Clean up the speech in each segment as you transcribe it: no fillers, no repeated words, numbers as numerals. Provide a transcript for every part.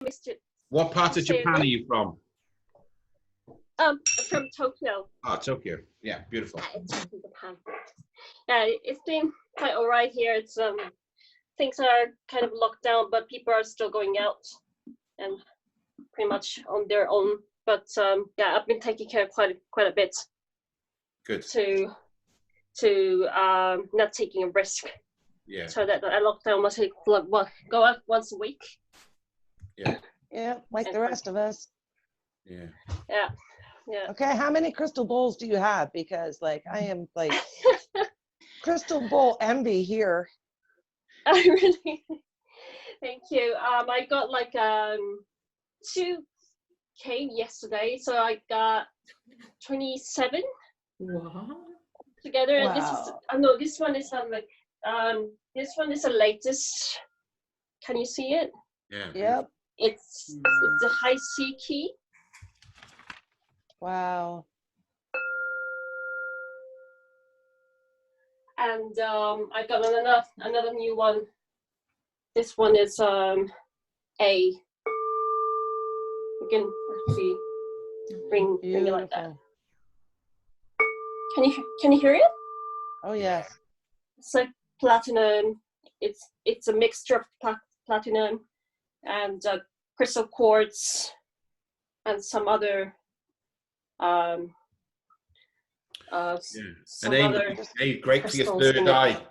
missed it. What part of Japan are you from? From Tokyo. Oh, Tokyo. Yeah, beautiful. Japan. Yeah, it's been quite all right here. It's things are kind of locked down, but people are still going out and pretty much on their own. But yeah, I've been taking care of quite a bit. Good. To not taking a risk. Yeah. So that I lockdown must take go out once a week. Yeah. Yeah, like the rest of us. Yeah. Yeah. Yeah. Okay, how many crystal bowls do you have? Because like I am like crystal bowl envy here. I really thank you. I got like 2 came yesterday, so I got 27 together. Wow. And this is no, this one is this one is the latest. Can you see it? Yeah. Yep. It's the high C key. Wow. And I got another new one. This one is A. You can actually bring it like that. Can you hear it? Oh yes. It's like platinum. It's a mixture of platinum and crystal quartz and some other some other great for your third eye.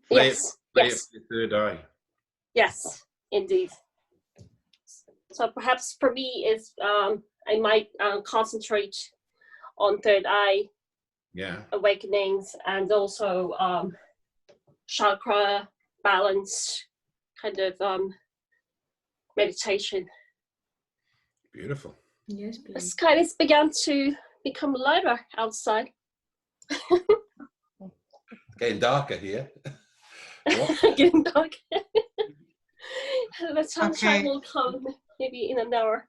Yes. Play it for your third eye. Yes, indeed. So perhaps for me is I might concentrate on third eye, awakenings, and also chakra balance kind of meditation. Beautiful. Yes, please. The sky has begun to become lighter outside. Getting darker here. Getting darker. The sunshine will come maybe in an hour.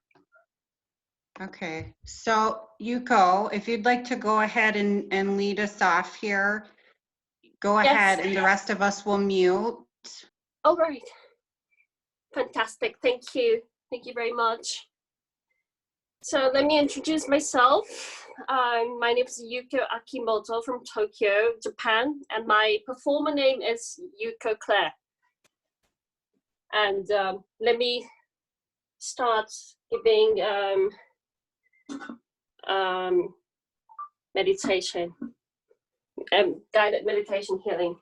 Okay, so Yuko, if you'd like to go ahead and lead us off here, go ahead, and the rest of us will mute. All right. Fantastic. Thank you. Thank you very much. So let me introduce myself. My name is Yuko Akimoto from Tokyo, Japan, and my performer name is Yuko Claire. And let me start giving meditation, guided meditation healing.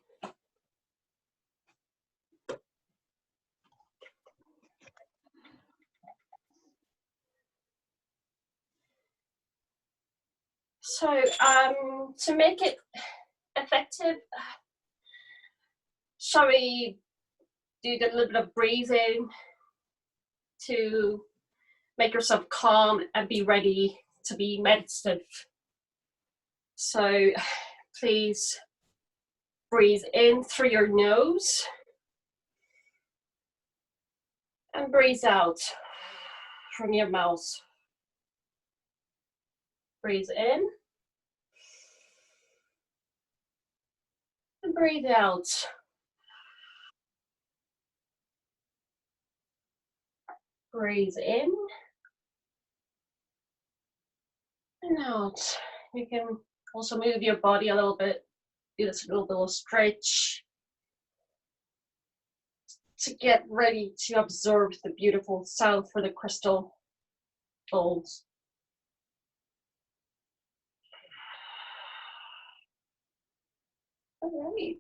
So to make it effective, shall we do a little bit of breathing to make yourself calm and be ready to be meditative. So please breathe in through your nose and breathe out from your mouth. Breathe in and breathe out. Breathe in and out. You can also move your body a little bit. Do this little stretch to get ready to observe the beautiful sound for the crystal bowls. All right.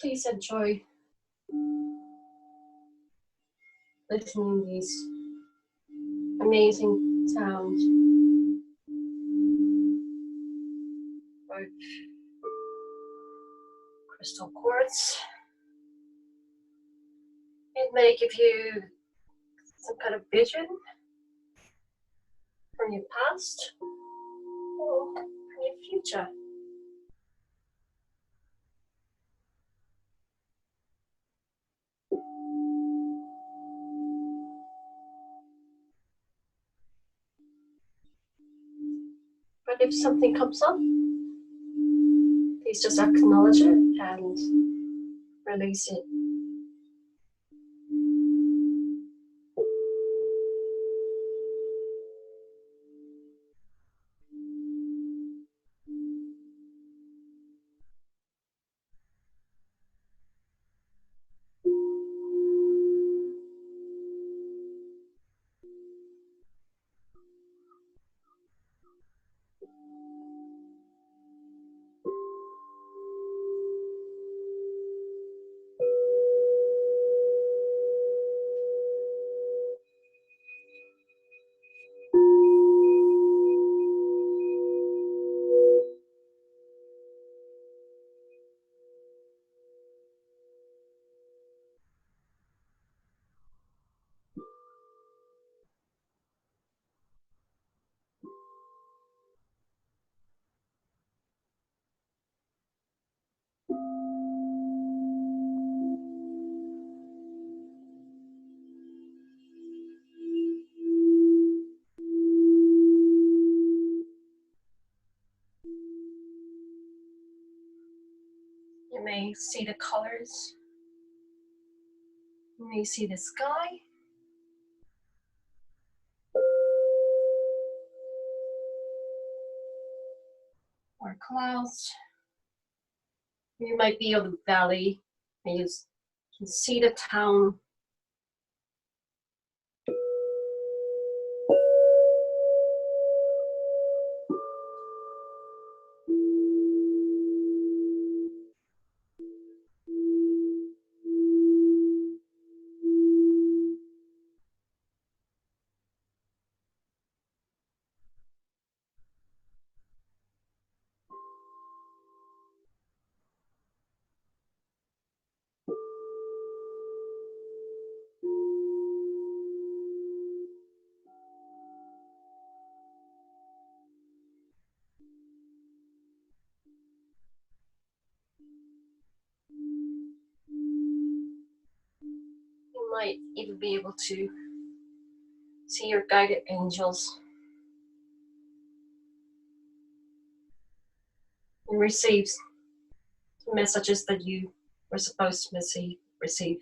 Please enjoy listening to these amazing sounds. Like crystal quartz. It may give you some kind of vision from your past or from your future. But if something comes up, please just acknowledge it and release it. You may see the colors. You may see the sky. Or clouds. You might be on the valley and you can see the town. You might even be able to see your guided angels and receive the messages that you were supposed to receive.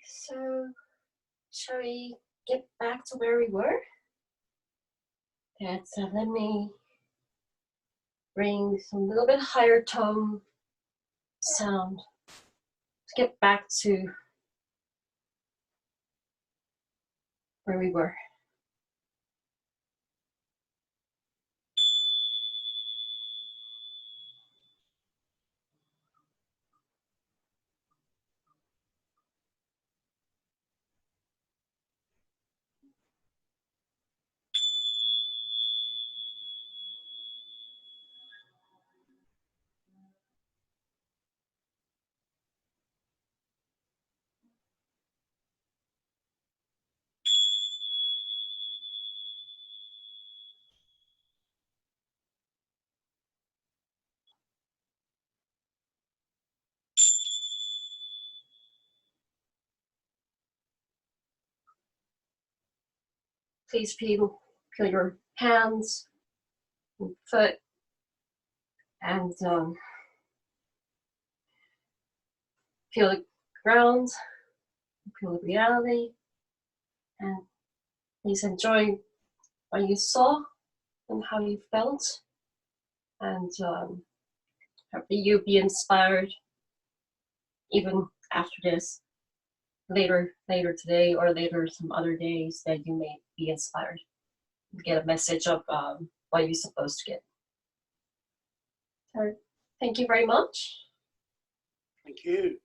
so shall we get back to where we were? Let me bring some little bit higher tone sound to get back to where we were. Please feel your hands and foot and feel the ground, feel the reality, and please enjoy what you saw and how you felt, and hope that you be inspired even after this, later today or later some other days, that you may be inspired to get a message of what you're supposed to get. So, thank you very much. Thank you.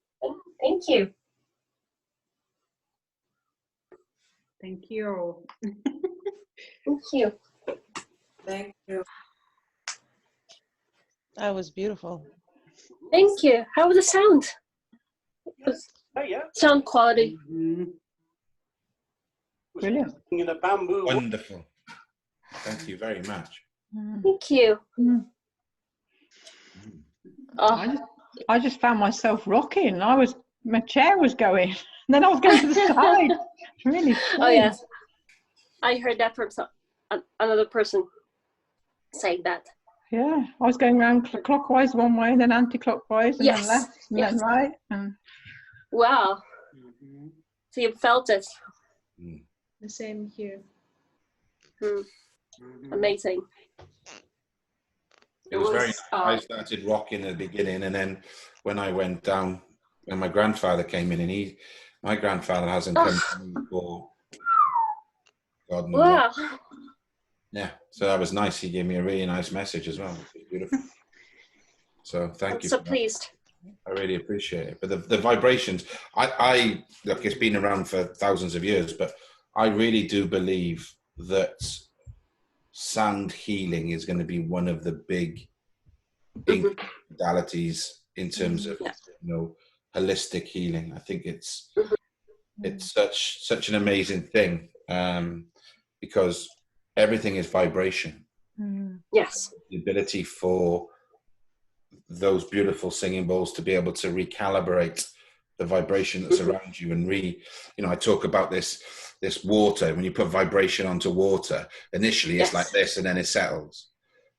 Thank you. Thank you. Thank you. Thank you. That was beautiful. Thank you. How was the sound? Yes. Oh, yeah. Sound quality. Mhm. Brilliant. In a bamboo. Wonderful. Thank you very much. Thank you. Mm. Oh, I just found myself rocking. My chair was going, and then I was going to the side. It's really strange. oh yes. I heard that from another person saying that. Yeah, I was going around clockwise one way, then anti-clockwise, and Yes, then left, and yes. then right. And Wow. Mhm. So you felt it. Mm. The same here. Hmm. Mhm. Amazing. It was very nice. I started rocking at the beginning, and then when I went down, when my grandfather came in, and my grandfather hasn't come to me for God knows Wow. what. Yeah, so that was nice. He gave me a really nice message as well. It was beautiful. So thank I'm you. so for that. pleased. I really appreciate it. But the vibrations, I look, it's been around for thousands of years, but I really do believe that sound healing is going to be one of the big Mhm. modalities in terms of Yeah. holistic healing. I think it's Mhm. such an amazing thing, because everything is vibration. Yes. The ability for those beautiful singing bowls to be able to recalibrate the vibration that's around you, and I talk about this water. When you put vibration onto water, initially it's Yes. like this, and then it settles,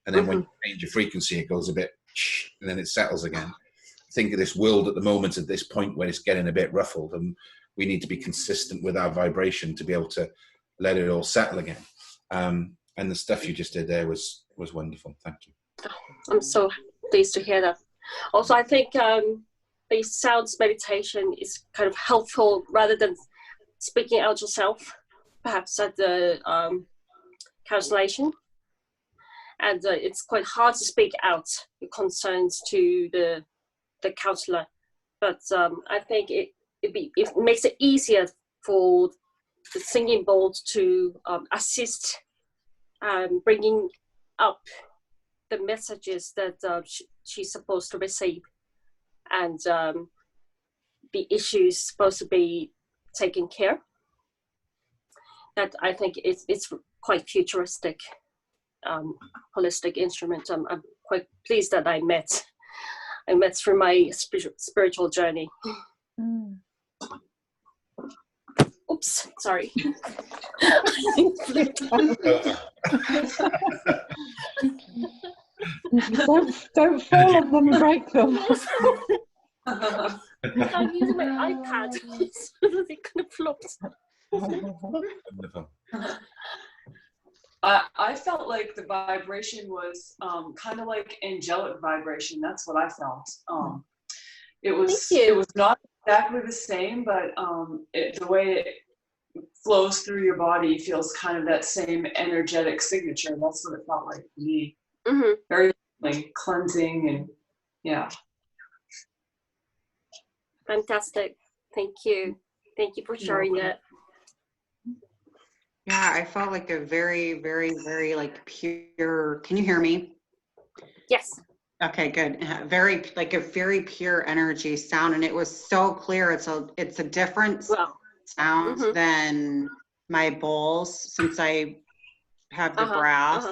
and then when you change your frequency, it goes a bit, and then it settles again. I think of this world at the moment, at this point where it's getting a bit ruffled, and we need to be consistent with our vibration to be able to let it all settle again. And the stuff you just did there was wonderful. Thank you. I'm so pleased to hear that. Also, I think the sounds meditation is kind of helpful rather than speaking out yourself, perhaps at the cancellation. And it's quite hard to speak out your concerns to the counselor. But I think it makes it easier for the singing bowl to assist bringing up the messages that she's supposed to receive, and the issues supposed to be taken care. That I think it's quite futuristic, holistic instrument. I'm quite pleased that I met through my spiritual journey. Oops, sorry. don't fall on them and break them. I'm using my iPad so that it kind of flops. Wonderful. I felt like the vibration was kind of like angelic vibration. That's what I felt. It was not exactly the same, but the way it flows through your body feels kind of that same energetic signature. That's what it felt like to me. Mm-hmm. Very like cleansing and yeah. Fantastic. Thank you. Thank you for sharing that. Yeah, I felt like a very, very, very like pure. Can you hear me? Yes. Okay, good. Very like a very pure energy sound, and it was so clear. It's a different sound than my bowls since I have the brass,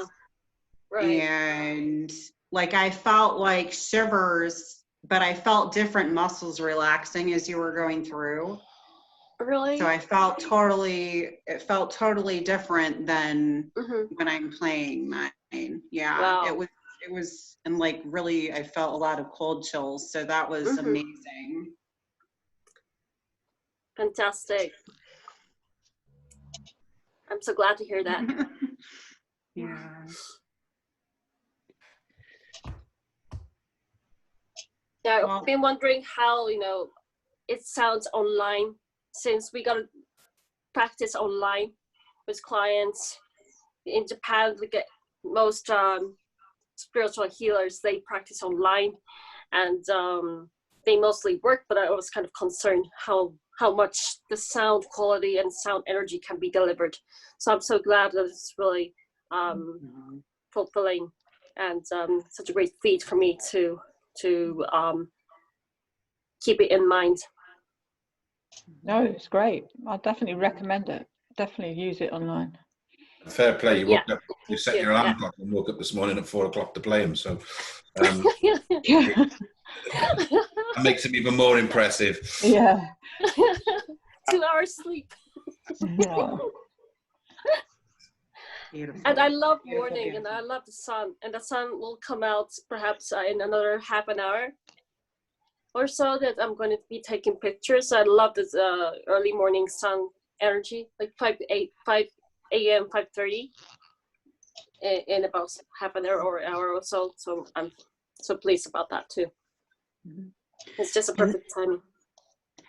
Right. and like I felt like shivers, but I felt different muscles relaxing as you were going through. Really? So it felt totally different than when I'm playing mine. Yeah, Wow. it was, and like really, I felt a lot of cold chills. So that was amazing. Fantastic. I'm so glad to hear that. Yeah. Now, Well, I've been wondering how, it sounds online, since we got to practice online with clients. In Japan, most spiritual healers, they practice online, and they mostly work, but I was kind of concerned how much the sound quality and sound energy can be delivered. So I'm so glad that it's really fulfilling and such a great feat for me to keep it in mind. No, it's great. I definitely recommend it. Definitely use it online. Fair play. You woke up, you set your alarm Yeah. clock and woke up this morning at 4 o'clock to play them. So Yeah. that makes them even more impressive. Yeah. 2 hours sleep. Yeah. beautiful. And I love Beautiful, morning, beautiful. and I love the sun, and the sun will come out perhaps in another half an hour or so that I'm going to be taking pictures. I love this early morning sun energy, like 5 a.m., 5:30 in about half an hour or hour or so. So I'm so pleased about that too. It's just a perfect timing.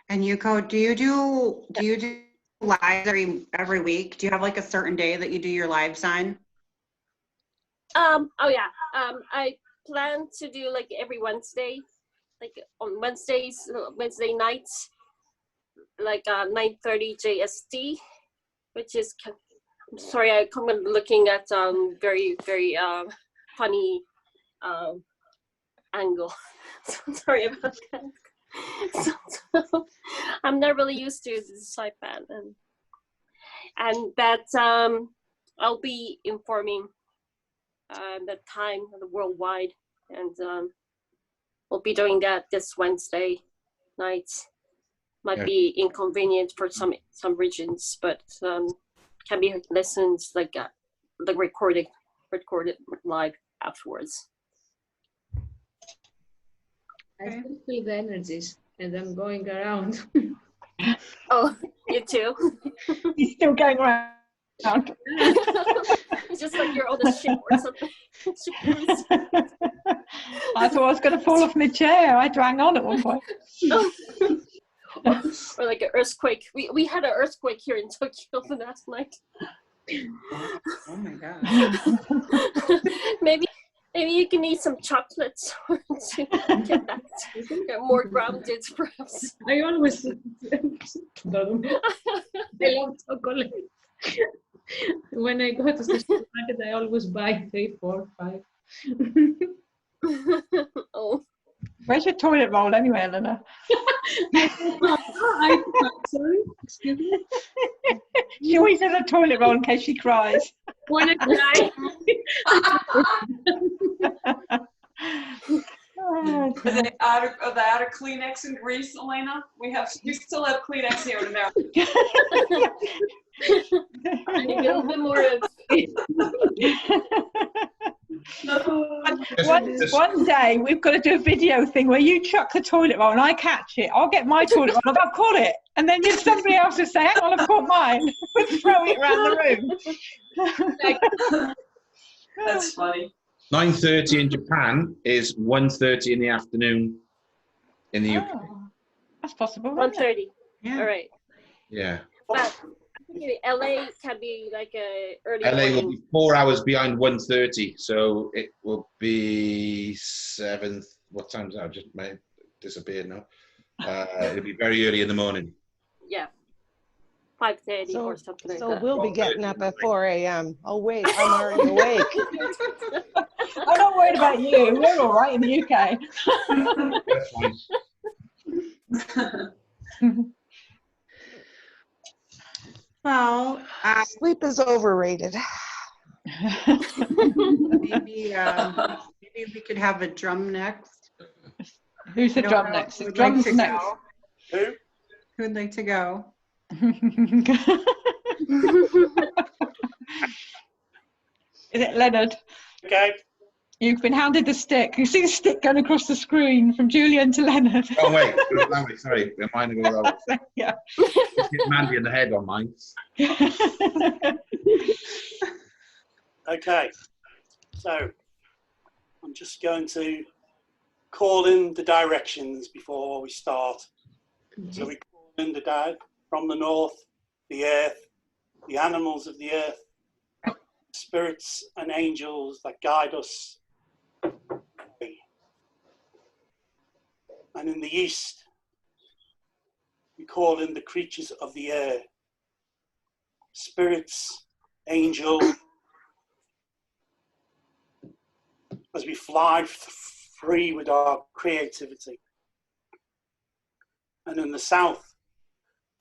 And Yuko, do you do lives every week? Do you have like a certain day that you do your live sign? I plan to do like every Wednesday, like on Wednesday nights, like 9:30 JST, which is, I'm sorry, I'm looking at very funny angle. So sorry about that. So I'm not really used to this iPad, and that I'll be informing the time worldwide, and we'll be doing that this Wednesday night. Might be inconvenient for some regions, but can be listened like recorded live afterwards. I still feel the energies, and I'm going around. Oh, you too? He's still going around. It's just like you're on a ship or something. I thought I was going to fall off my chair. I had to hang on at one point. Or like an earthquake. We had an earthquake here in Tokyo the last night. Oh my God. Maybe you can eat some chocolates to get back to get more grounded, perhaps. I always I love chocolate. When I go to the supermarket, I always buy 3, 4, 5. Oh. Where's your toilet roll anyway, Eleanor? Sorry, excuse me. She always has a toilet roll in case she cries. When I cry. Oh, Are they out of Kleenex in Greece, Elena? We still have Kleenex here in America. A little bit more of one day we've got to do a video thing where you chuck the toilet roll and I catch it. I'll get my toilet roll and I'll caught it. And then somebody else will say, hang on, I've caught mine. We'll throw it around the room. That's funny. 9:30 in Japan is 1:30 in the afternoon in the UK. Oh, that's possible. 1:30. Yeah. All right. Yeah. But LA can be like a early LA will morning. be 4 hours behind 1:30, so it will be 7th. What time's that? Just may have disappeared now. It'll be very early in the morning. Yeah. 5:30 or something like So that. we'll be getting up at 4 a.m. Oh wait, I'm already awake. I'm not worried about you. We're all right in the UK. That's fine. Well, Sleep is overrated. maybe we could have a drum next. Who's the I don't drum know next? who The would like drum's to next. go. Who? Who would like to go? Is it Leonard? Okay. You've been handed the stick. You see the stick going across the screen from Julian to Leonard. Oh wait, sorry, mine will go that way. Yeah. Just hit Mandy in the head on mine. Okay. So I'm just going to call in the directions before we start. So we call in from the north, the earth, the animals of the earth, spirits and angels that guide us. And in the east, we call in the creatures of the air, spirits, angels, as we fly free with our creativity. And in the south,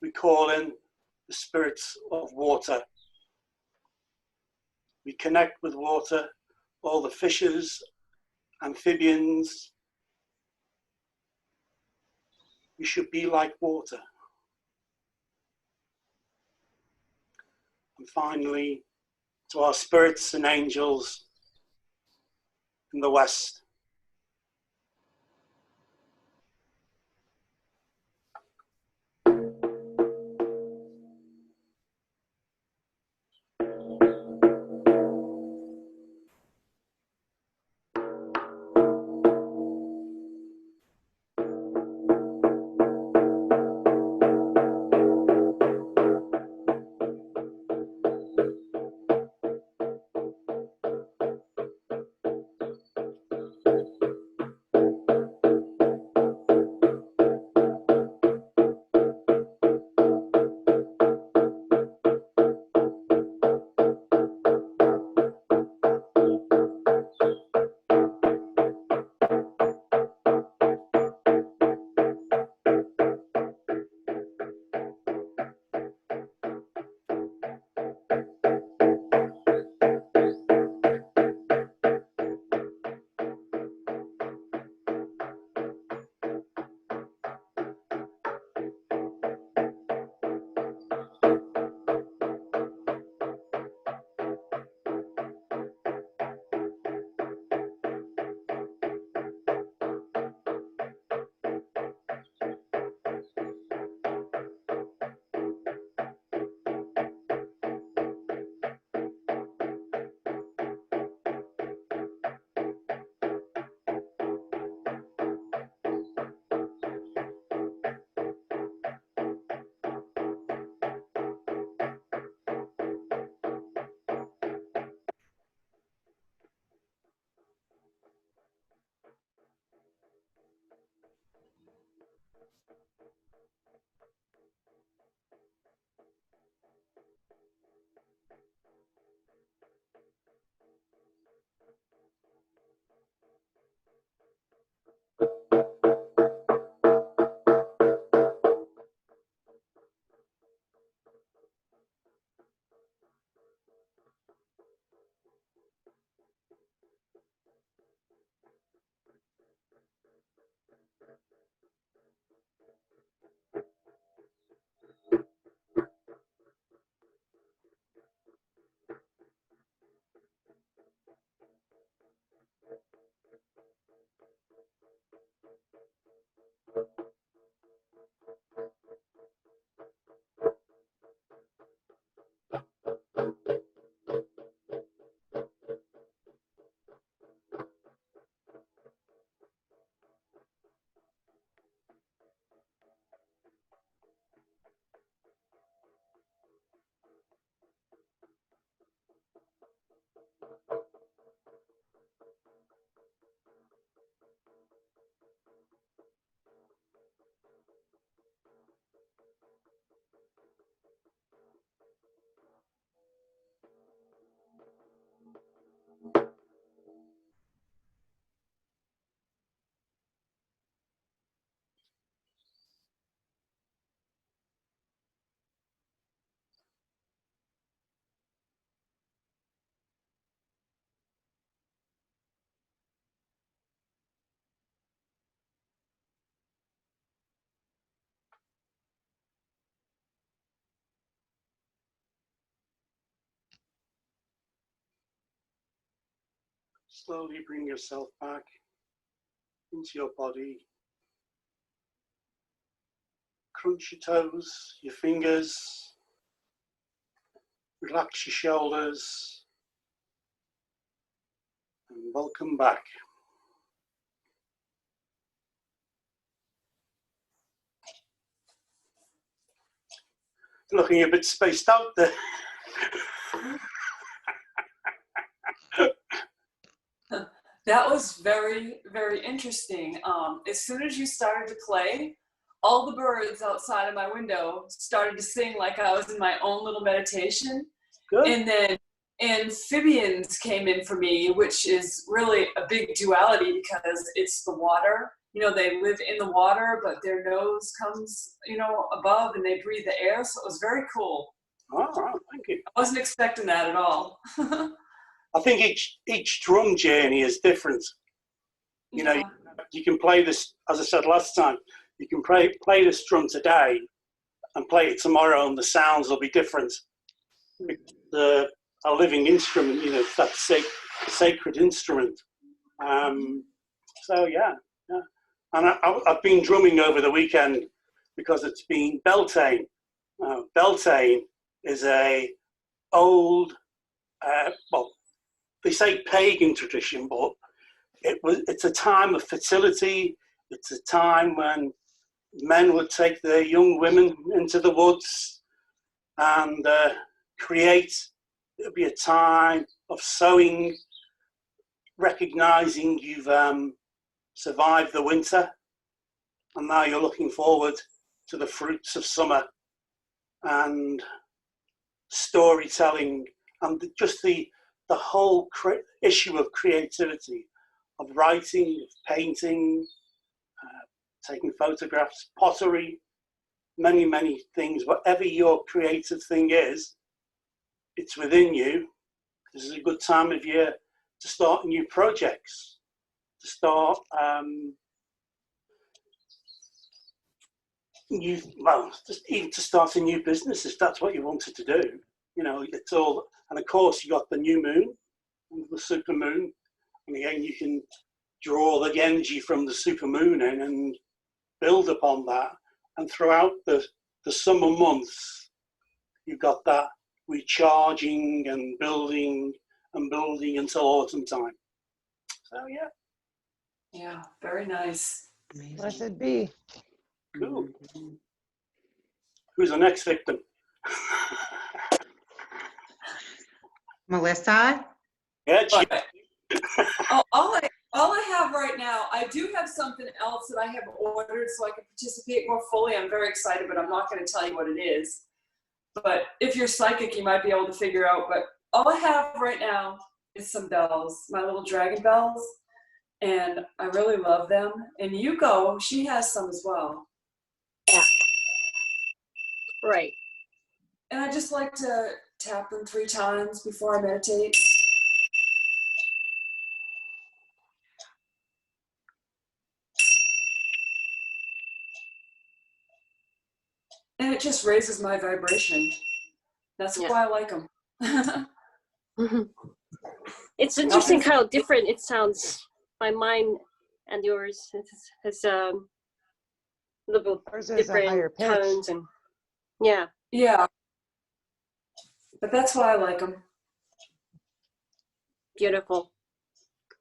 we call in the spirits of water. We connect with water, all the fishes, amphibians. We should be like water. And finally, to our spirits and angels in the west. Slowly bring yourself back into your body. Crunch your toes, your fingers. Relax your shoulders. And welcome back. Looking a bit spaced out there. That was very, very interesting. As soon as you started to play, all the birds outside of my window started to sing like I was in my own little meditation. Good. And then amphibians came in for me, which is really a big duality because it's the water. You know, they live in the water, but their nose comes, you know, above and they breathe the air. So it was very cool. All right, thank you. I wasn't expecting that at all. I think each drum journey is different. You know, you can play this, as I said last time, you can play this drum today and play it tomorrow and the sounds will be different. A living instrument, you know, that's a sacred instrument. So yeah. And I've been drumming over the weekend because it's been Beltane. Beltane is a old, well, they say pagan tradition, but it's a time of fertility. It's a time when men would take their young women into the woods and create. It'll be a time of sowing, recognizing you've survived the winter, and now you're looking forward to the fruits of summer, and storytelling, and just the whole issue of creativity, of writing, of painting, taking photographs, pottery, many, many things. Whatever your creative thing is, it's within you. This is a good time of year to start new projects, to start just even to start a new business if that's what you wanted to do. You know, it's all, and of course you got the new moon, the super moon, and again you can draw the energy from the super moon in and build upon that. And throughout the summer months, you've got that recharging and building until autumn time. So yeah. Yeah, very nice. Let it be. Cool. Who's the next victim? Melissa? Yeah, Oh, all I have right now, I do have something else that I have ordered so I can participate more fully. I'm very excited, but I'm not going to tell you what it is. But if you're psychic, you might be able to figure out. But all I have right now is some bells, my little dragon bells, and I really love them. And Yuko, she has some as well. Yeah. Right. And I just like to tap them 3 times before I meditate. And it just raises my vibration. That's why I like them. It's interesting how different it sounds. My mind and yours has a little different tones and yeah. But that's why I like them. Beautiful.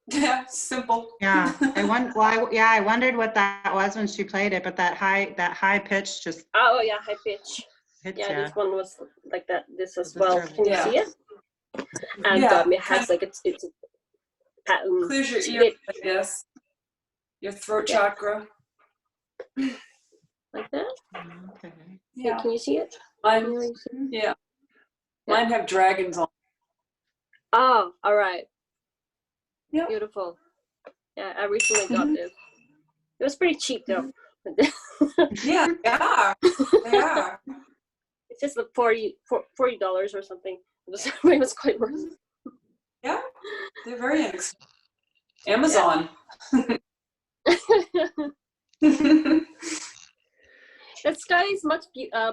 Yeah, simple. Yeah, I wondered what that was when she played it, but that high pitch just. Oh yeah, high pitch. Yeah, this one was like that. This as well. Can you see it? And it has like it's a pattern. Clears your ear, I guess. Your throat chakra. Like that. Okay. Yeah. Can you see it? Mine have dragons on. Oh, all right. Yeah. Beautiful. Yeah, I recently got this. It was pretty cheap though. Yeah, they are. They are. It's just like $40 or something. It was quite worth it. Yeah, they're very inexpensive. Amazon. The sky is much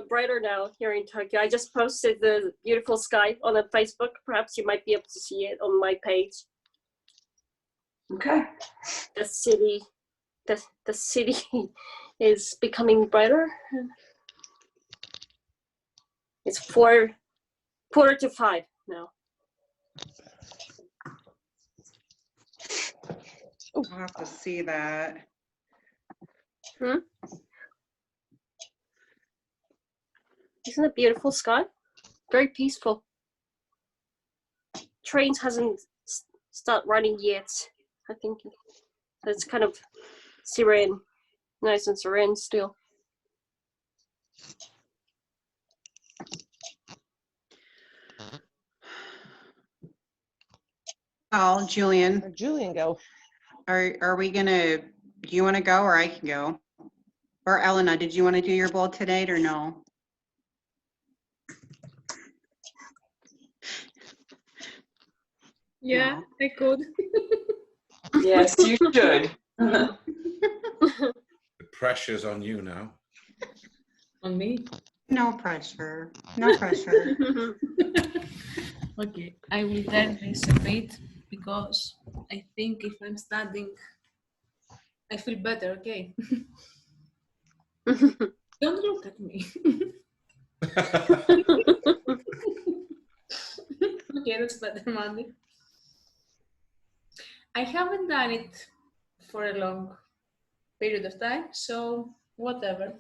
brighter now here in Tokyo. I just posted the beautiful sky on the Facebook. Perhaps you might be able to see it on my page. Okay. The city is becoming brighter. It's 4:45 now. I'll have to see that. Isn't it beautiful sky? Very peaceful. Trains hasn't started running yet. I think it's kind of serene, nice and serene still. Well, Julian, Or Julian go. are we gonna, do you want to go or I can go? Or Elena, did you want to do your bowl today or no? Yeah, I could. Yes, you should. The pressure's on you now. On me? No pressure. No pressure. Okay, I will turn this a bit because I think if I'm standing, I feel better, okay? Don't look at me. Okay, that's better, Mandi. I haven't done it for a long period of time, so whatever.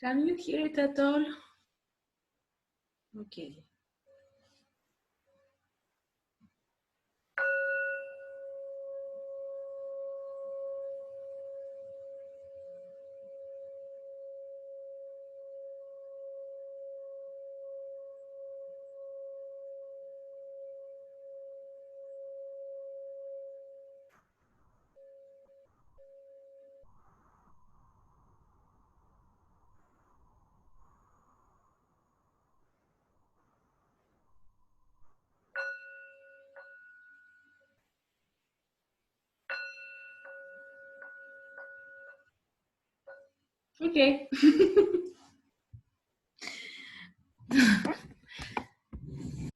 Can you hear it at all? Okay. Okay.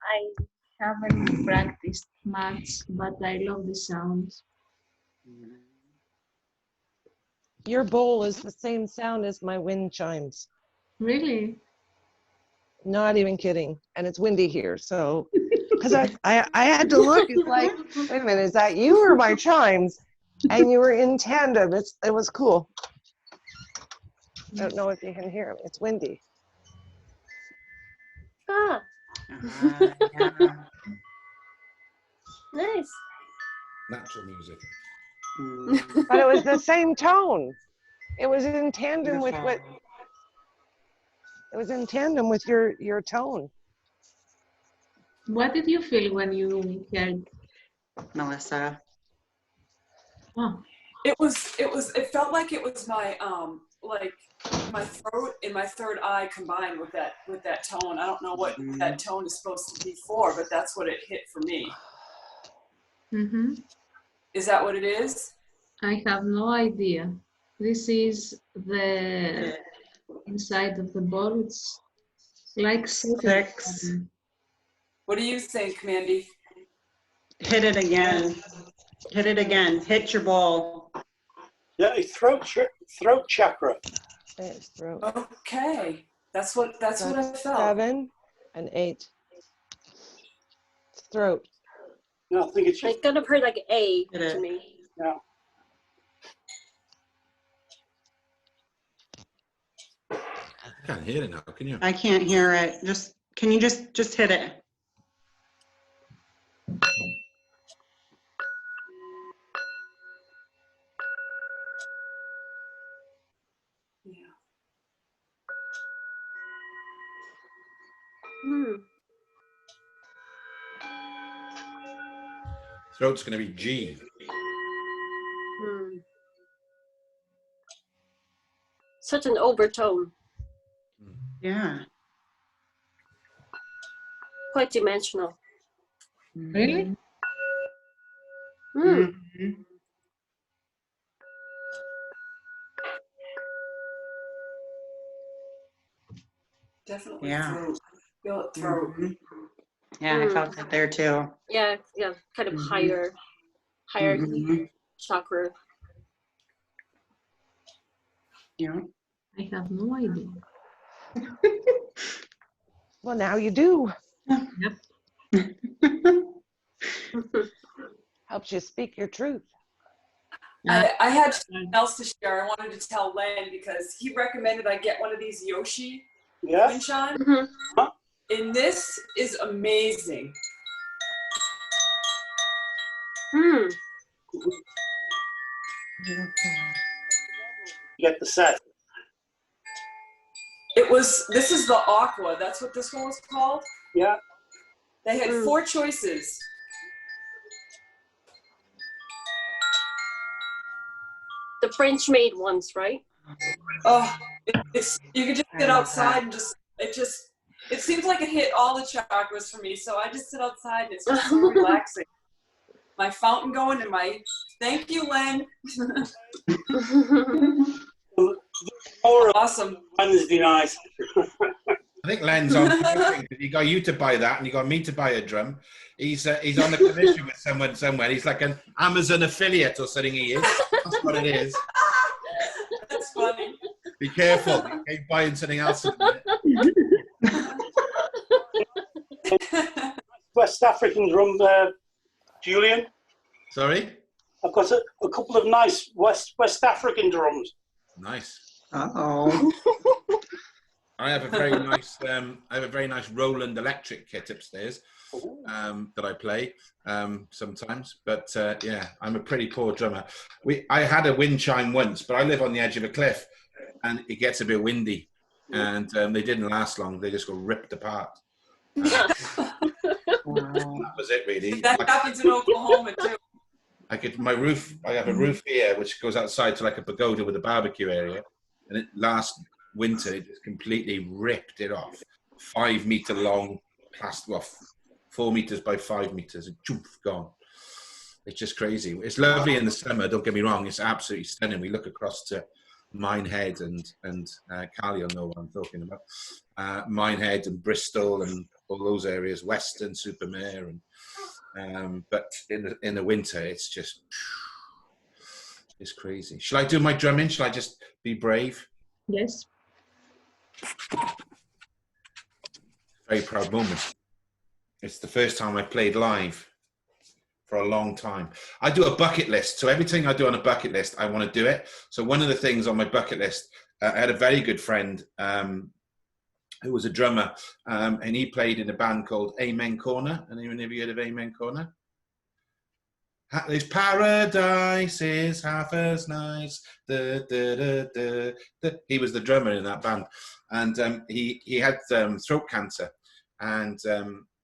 I haven't practiced much, but I love the sounds. Your bowl is the same sound as my wind chimes. Really? Not even kidding. And it's windy here, so because I had to look. It's like, wait a minute, is that you or my chimes? And you were in tandem. It was cool. I don't know if you can hear it. It's windy. Ah, Yeah. nice. Natural music. But it was the same tone. It was in tandem with what. It was in tandem with your tone. What did you feel when you heard? Melissa. Oh, It felt like it was my my throat and my third eye combined with that tone. I don't know what that tone is supposed to be for, but that's what it hit for me. mm-hmm. Is that what it is? I have no idea. This is the inside of the ball. It's like 6. What do you think, Mandy? Hit it again. Hit it again. Hit your bowl. Yeah, throat chakra. It's throat. Okay, that's what I felt. 7 and 8. It's throat. No, I think it's I just, kind of heard like A Hit it. to me. yeah. I can't hear it now, can you? I can't hear it. Can you just hit it? Hmm. Throat's going to be G. Hmm. Such an overtone. Yeah. Quite dimensional. Really? Hmm. Mhm. Definitely Yeah. throat. Feel it throat. Mhm. Yeah, I felt that there too. Yeah, yeah, kind of Mhm. higher Mhm. chakra. Yeah. I have no idea. Well, now you do. Yep. Helps you speak your truth. I had something else to share. I wanted to tell Len because he recommended I get one of these Yoshi Yeah. wind chimes. Mhm. And this is amazing. Hmm. Get the set. This is the Aqua. That's what this one was called. Yeah. They had 4 choices. The French made ones, right? Oh, you could just sit outside and it seems like it hit all the chakras for me. So I just sit outside and it's just so relaxing. My fountain going and thank you, Len. Awesome. Wednesday night. I think Len's on. He got you to buy that, and he got me to buy a drum. He's on a commission with someone somewhere. He's like an Amazon affiliate or something. He is. That's what it is. That's funny. Be careful. He's buying something else. West African drum, Julian. Sorry? I've got a couple of nice West African drums. Nice. Uh-oh. I have a very nice Roland electric kit upstairs that I play sometimes. But yeah, I'm a pretty poor drummer. I had a wind chime once, but I live on the edge of a cliff, and it gets a bit windy, and they didn't last long. They just got ripped apart. That was it, really. That happens in Oklahoma too. I have a roof here which goes outside to like a pagoda with a barbecue area, and last winter it just completely ripped it off. 5 meter long plastic, 4 meters by 5 meters, and gone. It's just crazy. It's lovely in the summer, don't get me wrong, it's absolutely stunning. We look across to Minehead and Carly will know what I'm talking about. Minehead and Bristol and all those areas, Western, Supermare, and but in the winter it's just it's crazy. Shall I do my drumming? Shall I just be brave? Yes. Very proud moment. It's the first time I played live for a long time. I do a bucket list. So everything I do on a bucket list, I want to do it. So one of the things on my bucket list, I had a very good friend who was a drummer, and he played in a band called Amen Corner. Anyone ever heard of Amen Corner? This paradise is half as nice. Da, da, da, da, da. He was the drummer in that band, and he had throat cancer, and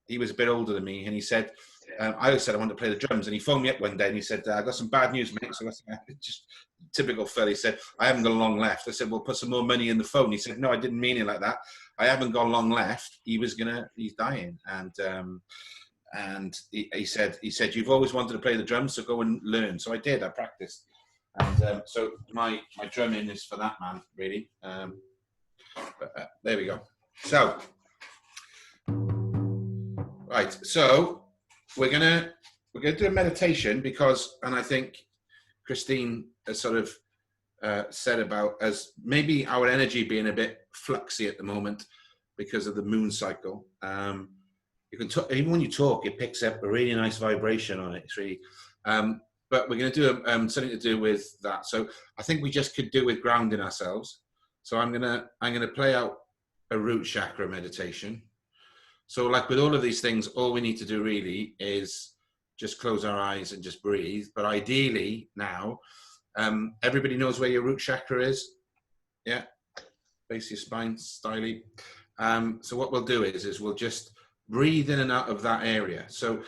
he was a bit older than me. And he said, I said I want to play the drums, and he phoned me up one day and he said, I got some bad news, mate. So I said, just typical Phil. He said, I haven't got long left. I said, well, put some more money in the phone. He said, no, I didn't mean it like that. I haven't got long left. He's dying, and he said, you've always wanted to play the drums, so go and learn. So I did. I practiced, and so my drumming is for that man, really. But there we go. So, right. So we're gonna do a meditation because, and I think Christine has sort of said about as maybe our energy being a bit fluxy at the moment because of the moon cycle. You can talk, even when you talk, it picks up a really nice vibration on it. It's really, but we're going to do something to do with that. So I think we just could do with grounding ourselves. So I'm gonna play out a root chakra meditation. So like with all of these things, all we need to do really is just close our eyes and just breathe. But ideally now, everybody knows where your root chakra is. Yeah, base of your spine, styly. So what we'll do is we'll just breathe in and out of that area. So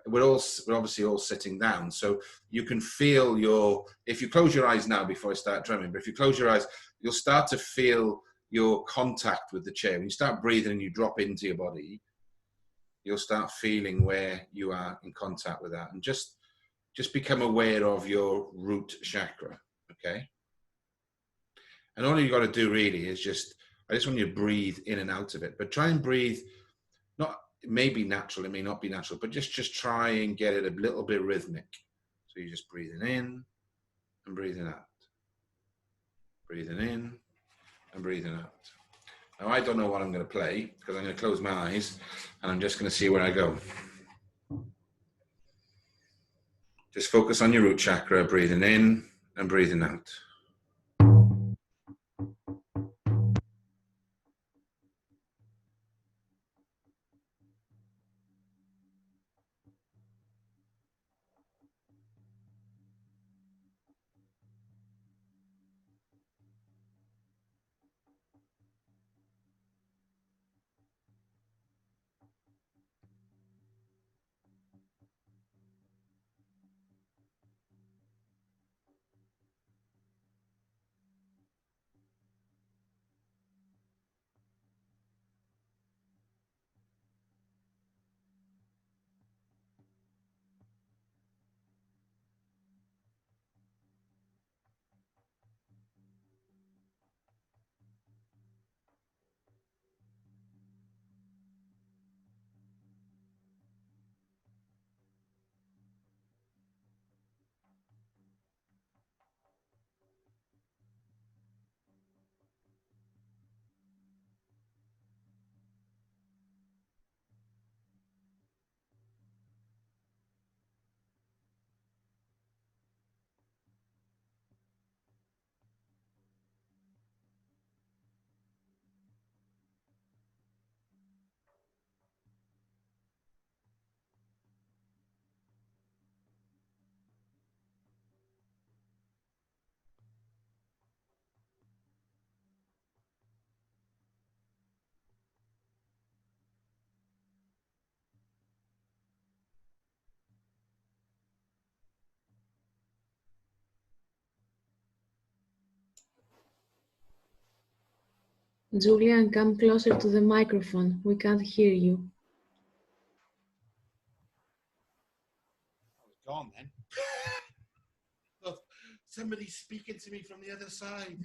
we're obviously all sitting down, so you can feel if you close your eyes now before I start drumming, but if you close your eyes, you'll start to feel your contact with the chair. When you start breathing and you drop into your body, you'll start feeling where you are in contact with that, and just become aware of your root chakra, okay? And all you got to do really is I just want you to breathe in and out of it, but try and breathe, it may be natural, it may not be natural, but just try and get it a little bit rhythmic. So you're just breathing in and breathing out. Breathing in and breathing out. Now I don't know what I'm going to play because I'm going to close my eyes and I'm just going to see where I go. Just focus on your root chakra, breathing in and breathing out. Julian, come closer to the microphone. We can't hear you. I was gone then. Somebody's speaking to me from the other side.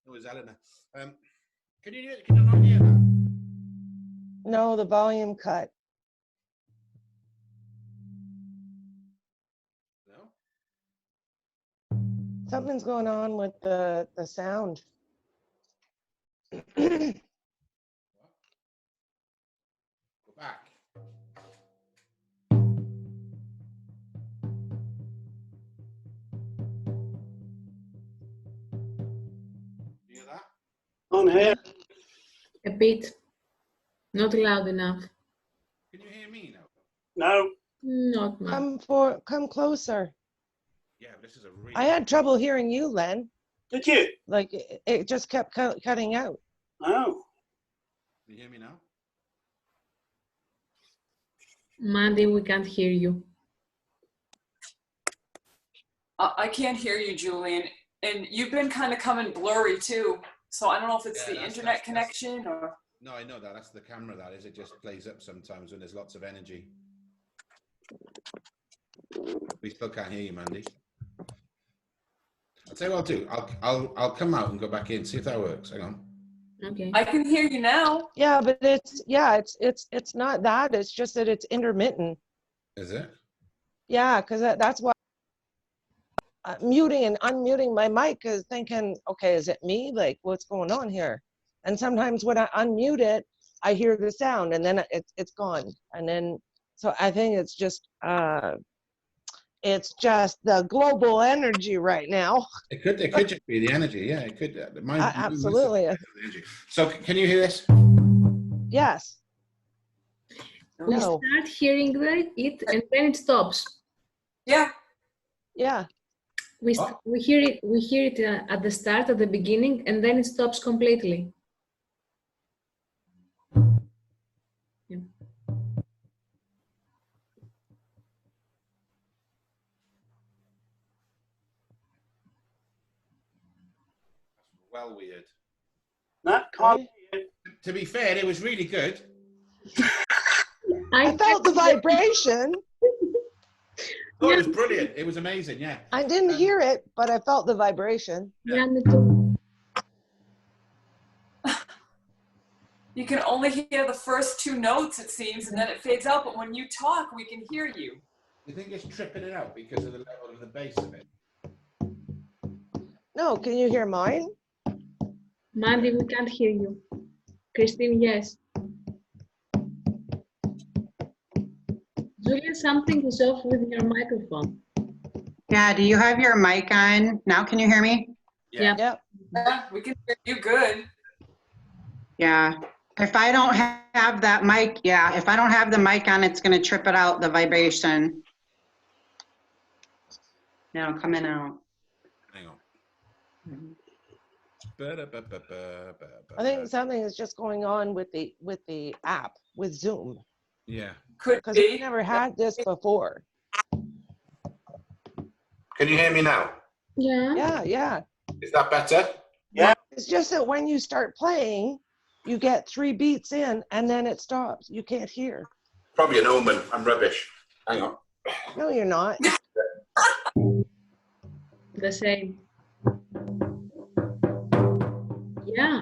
It was Eleanor. Can you not hear that? No, the volume cut. No? Something's going on with the sound. Go back. You hear that? On here. A bit. Not loud enough. Can you hear me now? No. Not much. Come closer. Yeah, this is a really... I had trouble hearing you, Len. Did you? Like it just kept cutting out. Oh. Can you hear me now? Mandi, we can't hear you. I can't hear you, Julian. And you've been kind of coming blurry too. So I don't know if it's the internet connection or... No, I know that. That's the camera, that is. It just plays up sometimes when there's lots of energy. We still can't hear you, Mandi. I'll tell you what I'll do. I'll come out and go back in, see if that works. Hang on. Okay. I can hear you now. Yeah, but it's not that. It's just that it's intermittent. Is it? Yeah, because that's why muting and unmuting my mic is thinking, okay, is it me? Like, what's going on here? And sometimes when I unmute it, I hear the sound and then it's gone. And then, so I think it's just the global energy right now. It could just be the energy. Yeah, it could. Absolutely. So can you hear this? Yes. We No. start hearing it and then it stops. Yeah. Yeah. We hear it at the start, at the beginning, and then it stops completely. Well weird. No, can't hear you. To be fair, it was really good. I felt the vibration. Oh, it was brilliant. It was amazing, yeah. I didn't hear it, but I felt the vibration. Yeah, me too. You can only hear the first 2 notes, it seems, and then it fades out. But when you talk, we can hear you. You think it's tripping it out because of the level of the bass of it? No, can you hear mine? Mandy, we can't hear you. Christine, yes. Julia, something is off with your microphone. Yeah, do you have your mic on? Now can you hear me? Yeah. Yep. Yeah, we can hear you good. Yeah. If I don't have that mic, yeah, if I don't have the mic on, it's going to trip it out, the vibration. Now come in out. Hang on. I think something is just going on with the app, with Zoom. Yeah. Could Because be. we've never had this before. Can you hear me now? Yeah. Yeah, yeah. Is that better? Yeah. It's just that when you start playing, you get 3 beats in and then it stops. You can't hear. Probably an omen. I'm rubbish. Hang on. No, you're not. The same. Yeah.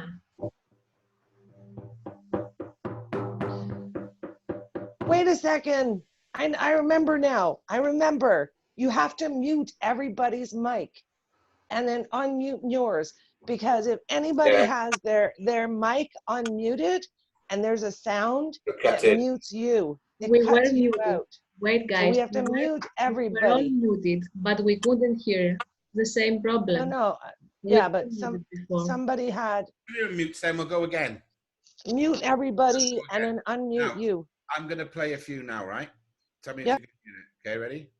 Wait a second. I remember now. I remember. You have to mute everybody's mic and then unmute yours, because if anybody has their mic unmuted and there's a sound that mutes you, it We were cuts you muted. out. Wait, guys. So we have to mute We were all everybody. muted, but we couldn't hear. The same No, problem. no. We Yeah, but muted before. somebody had Mute, then we'll go again. mute everybody and then unmute Now, you. I'm going to play a few now, right? Tell me Yep. if you can hear it. Okay, ready?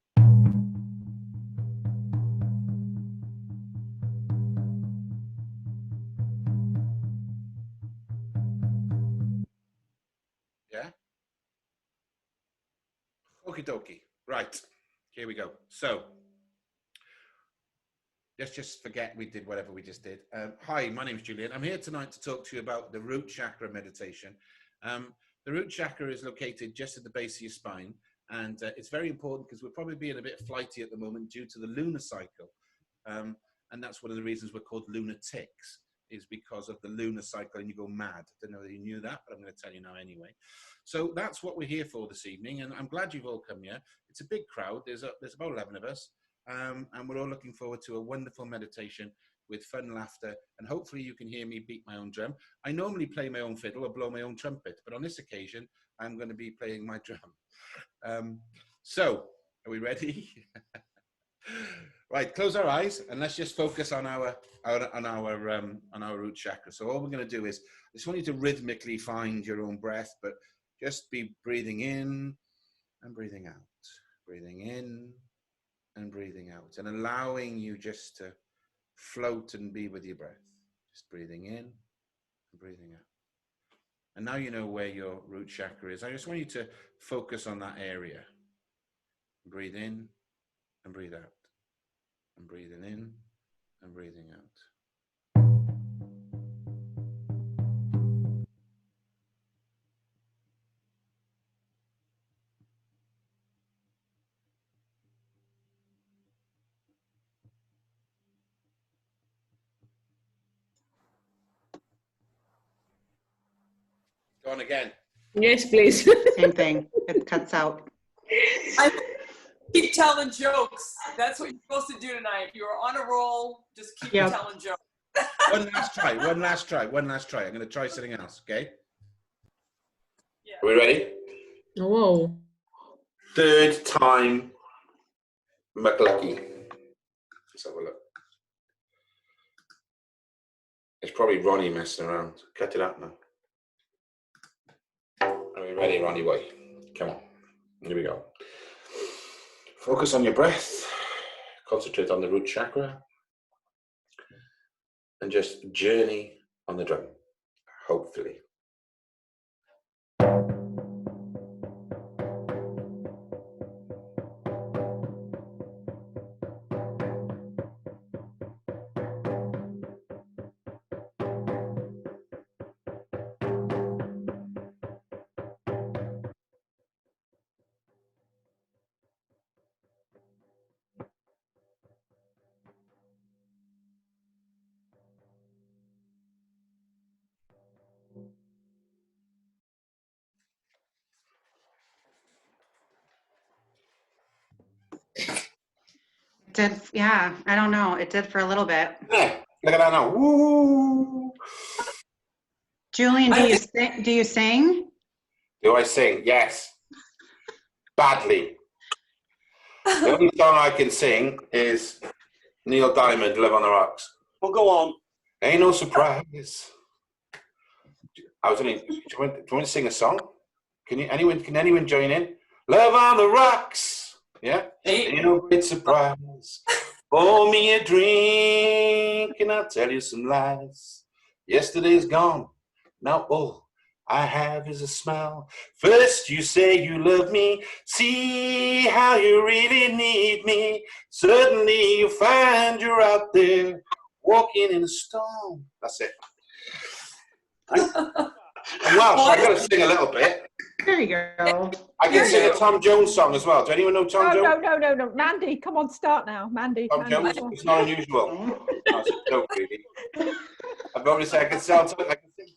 Yeah? Okie dokie. Right. Here we go. So, let's just forget we did whatever we just did. Hi, my name is Julian. I'm here tonight to talk to you about the root chakra meditation. The root chakra is located just at the base of your spine, and it's very important because we're probably being a bit flighty at the moment due to the lunar cycle. And that's one of the reasons we're called lunatics, is because of the lunar cycle and you go mad. I don't know that you knew that, but I'm going to tell you now anyway. So that's what we're here for this evening, and I'm glad you've all come here. It's a big crowd. There's about 11 of us. And we're all looking forward to a wonderful meditation with fun laughter, and hopefully you can hear me beat my own drum. I normally play my own fiddle or blow my own trumpet, but on this occasion I'm going to be playing my drum. So are we ready? Right, close our eyes and let's just focus on our root chakra. So all we're going to do is, I just want you to rhythmically find your own breath, but just be breathing in and breathing out, breathing in and breathing out, and allowing you just to float and be with your breath. Just breathing in and breathing out. And now you know where your root chakra is. I just want you to focus on that area. Breathe in and breathe out. And breathing in and breathing out. Go on again. Yes, please. Same thing. It cuts out. I keep telling jokes. That's what you're supposed to do tonight. You're on a roll. Just keep telling jokes. One last try. I'm going to try something else, okay? Yeah. Are we ready? Whoa. Third time, McLucky. Let's have a look. It's probably Ronnie messing around. Cut it out now. Are we ready, Ronnie boy? Come on. Here we go. Focus on your breath. Concentrate on the root chakra. And just journey on the drum, hopefully. did, yeah, I don't know. It did for a little bit. Yeah, look at that now. Woo! Julian, do you sing? Do I sing? Yes. Badly. The only song I can sing is Neil Diamond, Live on the Rocks. Well, go on. Ain't no surprise. I was only. Do you want to sing a song? Can anyone join in? Love on the rocks. Yeah. Ain't no great surprise. Pour me a drink and I'll tell you some lies. Yesterday's gone. Now all I have is a smile. First you say you love me. See how you really need me. Suddenly you find you're out there walking in a storm. That's it. Well, I'm going to sing a little bit. There you go. I can sing a Tom Jones song as well. Do anyone know Tom Jones? No. Mandy, come on, start now. Mandy. Tom Jones? It's not unusual. That's a joke, really. I've got to say, I can sing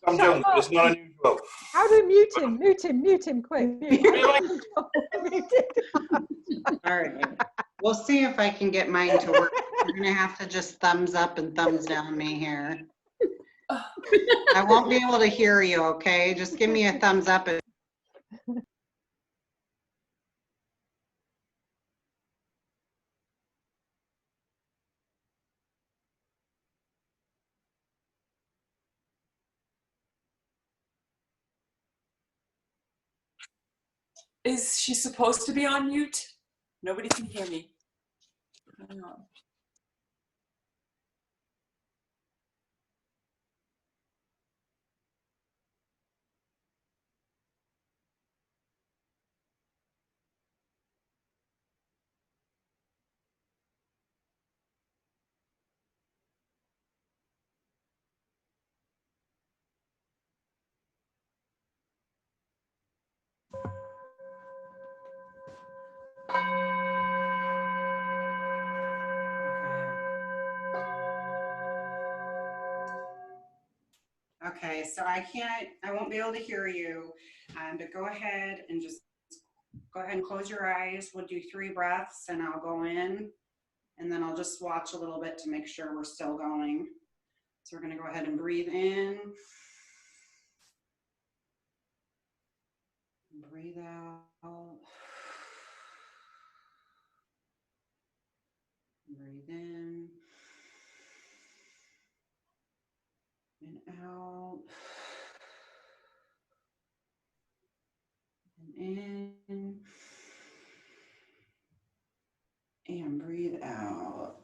Tom Jones, but it's not unusual. How do we mute him? Mute him, quick. All right. We'll see if I can get mine to work. You're going to have to just thumbs up and thumbs down me here. I won't be able to hear you, okay? Just give me a thumbs up. Is she supposed to be on mute? Nobody can hear me. Hang on. Okay, so I won't be able to hear you, but go ahead and just go ahead and close your eyes. We'll do 3 breaths and I'll go in and then I'll just watch a little bit to make sure we're still going. So we're going to go ahead and breathe in. Breathe out. Breathe in. And out. And in. And breathe out.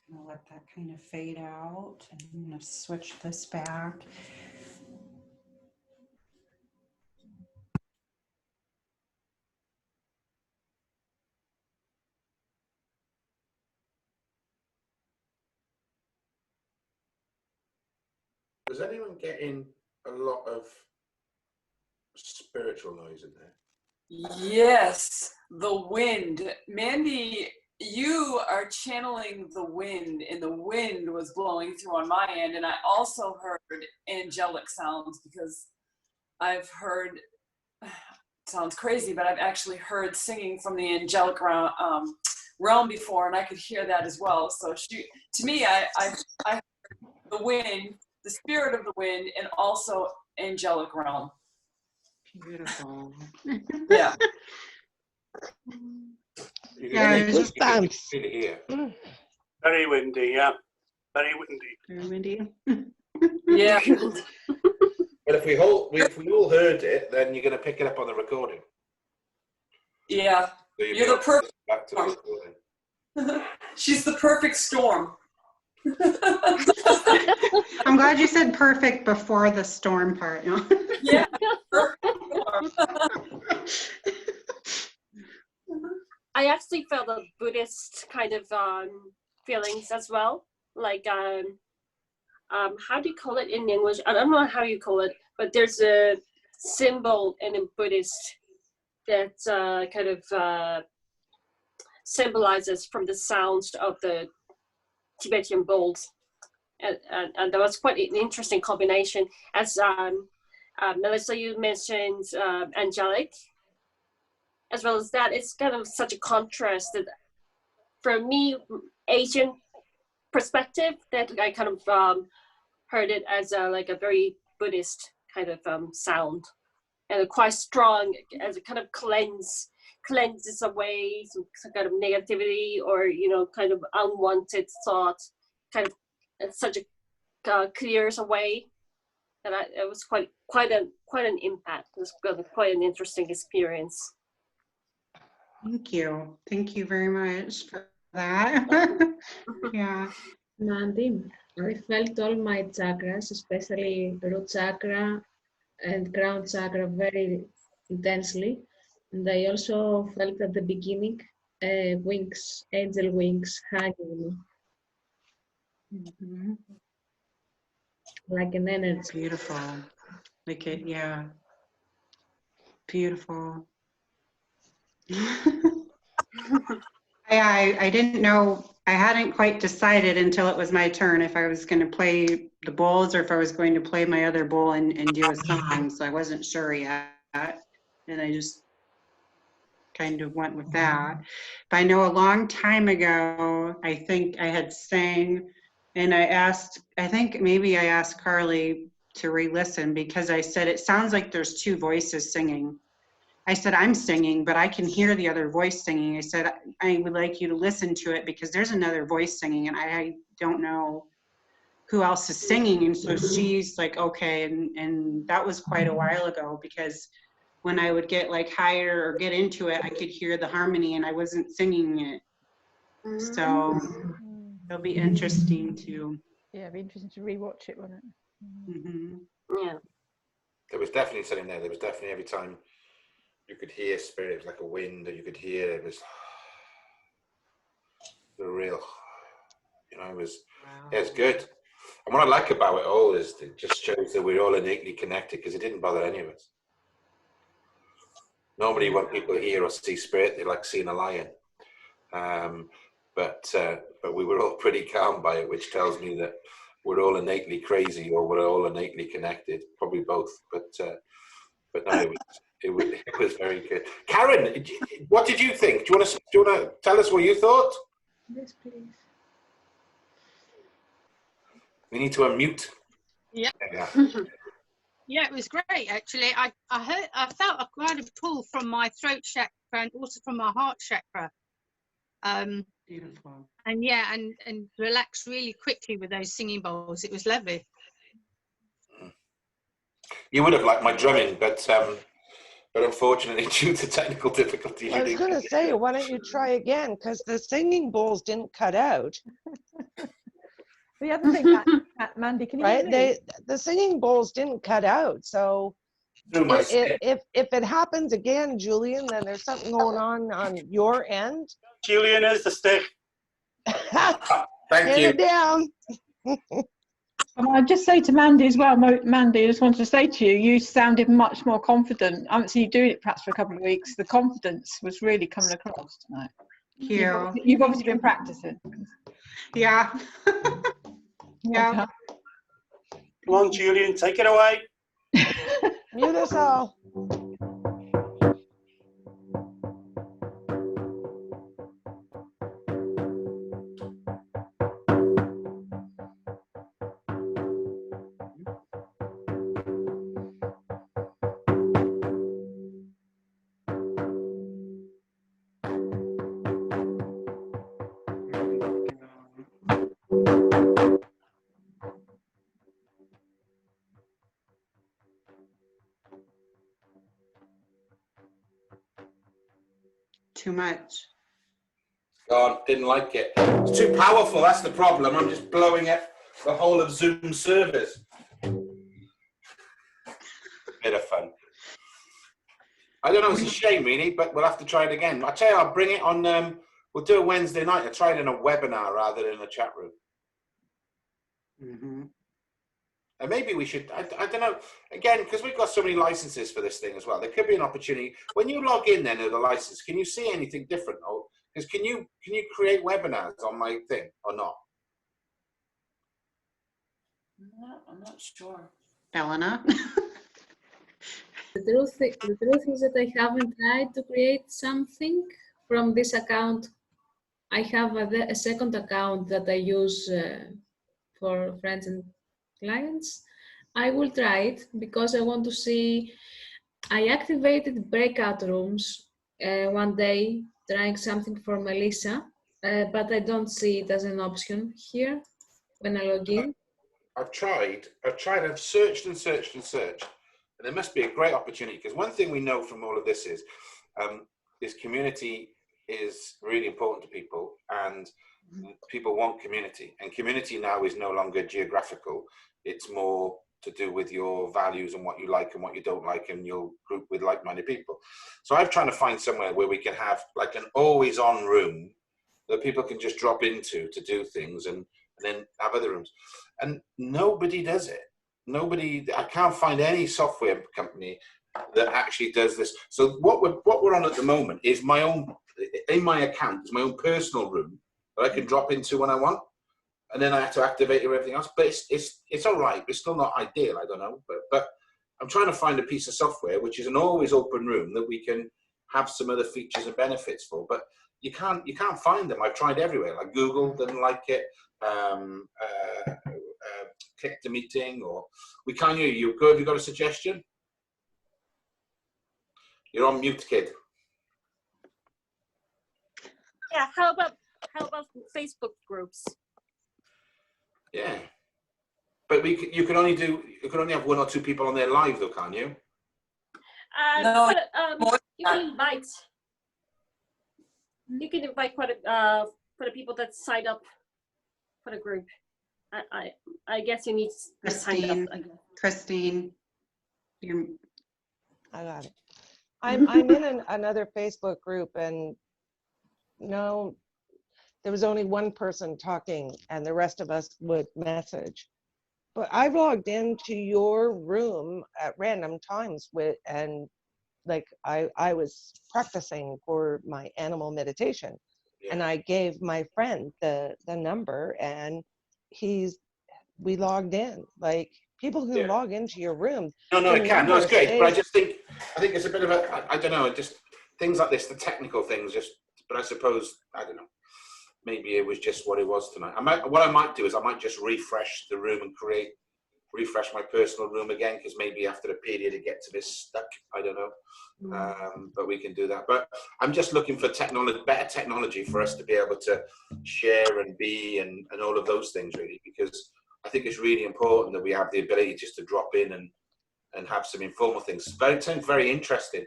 I'm gonna let that kind of fade out, and I'm gonna switch this back. Is anyone getting a lot of spiritual noise in there? Yes, the wind. Mandy, you are channeling the wind, and the wind was blowing through on my end. And I also heard angelic sounds, because I've heard, sounds crazy, but I've actually heard singing from the angelic realm before, and I could hear that as well. So to me, I heard the wind, the spirit of the wind, and also angelic realm. Beautiful. Yeah. Yeah, it was just Thanks. Very windy, yeah. Very windy. very windy. Yeah. But if we all heard it, then you're going to pick it up on the recording. Yeah. So You're the perfect back to the recording. She's the perfect storm. I'm glad you said perfect before the storm part. You know? Yeah, perfect storm. I actually felt a Buddhist kind of feelings as well. Like, how do you call it in English? I don't know how you call it, but there's a symbol in a Buddhist that kind of symbolizes from the sounds of the Tibetan bowls. And that was quite an interesting combination. As Melissa, you mentioned angelic, as well as that, it's kind of such a contrast that, for me, Asian perspective, that I kind of heard it as like a very Buddhist kind of sound, and quite strong, as it kind of cleanses away some kind of negativity, or kind of unwanted thought, kind of such a clears away. And it was quite an impact. It was quite an interesting experience. Thank you very much for that. Yeah. Mandi, I felt all my chakras, especially root chakra and crown chakra, very intensely. And I also felt at the beginning wings, angel wings, hugging me, like an energy. Beautiful. Like it, yeah. Beautiful. I didn't know, I hadn't quite decided until it was my turn if I was going to play the bowls or if I was going to play my other bowl and do a song. So I wasn't sure yet. And I just kind of went with that. But I know a long time ago, I think I had sang, and I think maybe I asked Carly to re-listen, because I said, it sounds like there's two voices singing. I said, I'm singing, but I can hear the other voice singing. I said, I would like you to listen to it, because there's another voice singing, and I don't know who else is singing. And so she's like, okay. And that was quite a while ago, because when I would get like higher or get into it, I could hear the harmony and I wasn't singing it. So it'll be interesting to. Yeah, it'd be interesting to rewatch it, won't it? Mm-hmm. Yeah. There was definitely something there. There was definitely, every time you could hear spirit, it was like a wind, or you could hear it was the real, it was, yeah, it's good. And what I like about it all is it just shows that we're all innately connected, because it didn't bother any of us. Normally when people hear or see spirit, they like seeing a lion. But we were all pretty calm by it, which tells me that we're all innately crazy, or we're all innately connected, probably both. But no, it was very good. Karen, what did you think? Do you want to tell us what you thought? Yes, please. We need to unmute. Yeah. Yeah, it was great actually. I felt quite a pull from my throat chakra and also from my heart chakra. Beautiful. And yeah, and relaxed really quickly with those singing bowls. It was lovely. You would have liked my drumming, but unfortunately, due to technical difficulties, I was going to say, why don't you try again? Because the singing bowls didn't cut out. The other thing, Mandy, can you hear me? The singing bowls didn't cut out, so if it happens again, Julian, then there's something going on your end. Julian is the stick. Thank you. It down. I'll just say to Mandy as well, Mandy, I just wanted to say to you, you sounded much more confident. I haven't seen you doing it perhaps for a couple of weeks. The confidence was really coming across tonight. Thank you. You've obviously been practicing. Yeah. Yeah. Come on, Julian, take it away. Mute us all. Too much. God, didn't like it. It's too powerful, that's the problem. I'm just blowing up the whole of Zoom service. Bit of fun. I don't know, it's a shame really, but we'll have to try it again. I tell you, I'll bring it on, we'll do a Wednesday night. I tried in a webinar rather than a chat room. Mm-hmm. And maybe we should, I don't know, again, because we've got so many licenses for this thing as well, there could be an opportunity. When you log in then with a license, can you see anything different? Or, because can you create webinars on my thing or not? I'm not sure. Elena? The truth is that I haven't tried to create something from this account. I have a second account that I use for friends and clients. I will try it because I want to see. I activated breakout rooms one day, trying something for Melissa, but I don't see it as an option here when I log in. I've searched and searched and searched, and there must be a great opportunity, because one thing we know from all of this is community is really important to people, and people want community, and community now is no longer geographical. It's more to do with your values and what you like and what you don't like, and you'll group with like-minded people. So I'm trying to find somewhere where we can have like an always-on room that people can just drop into to do things, and then have other rooms. And nobody does it. I can't find any software company that actually does this. So what we're on at the moment is my own, in my account, is my own personal room that I can drop into when I want. And then I have to activate everything else. But it's all right. It's still not ideal, I don't know. But I'm trying to find a piece of software which is an always open room that we can have some other features and benefits for. But you can't find them. I've tried everywhere. Like Google didn't like it. Click the meeting, or we can't hear you. Good. Have you got a suggestion? You're on mute, kid. Yeah. How about Facebook groups? Yeah, but you can only have one or two people on there live, though, can't you? No, you can invite. You can invite quite for the people that sign up for the group. I guess you need to sign up. Christine, I got it. I'm in another Facebook group, and no, there was only one person talking, and the rest of us would message. But I logged into your room at random times and like I was practicing for my animal meditation, and I gave my friend the number, and we logged in. Like, people can log into your room. No, it can. No, it's great. But I think it's a bit of I don't know, just things like this, the technical things, but I suppose, I don't know, maybe it was just what it was tonight. What I might do is I might just refresh the room and refresh my personal room again, because maybe after a period it gets a bit stuck. I don't know. But we can do that. But I'm just looking for better technology for us to be able to share and be and all of those things, really, because I think it's really important that we have the ability just to drop in and have some informal things. But it sounds very interesting.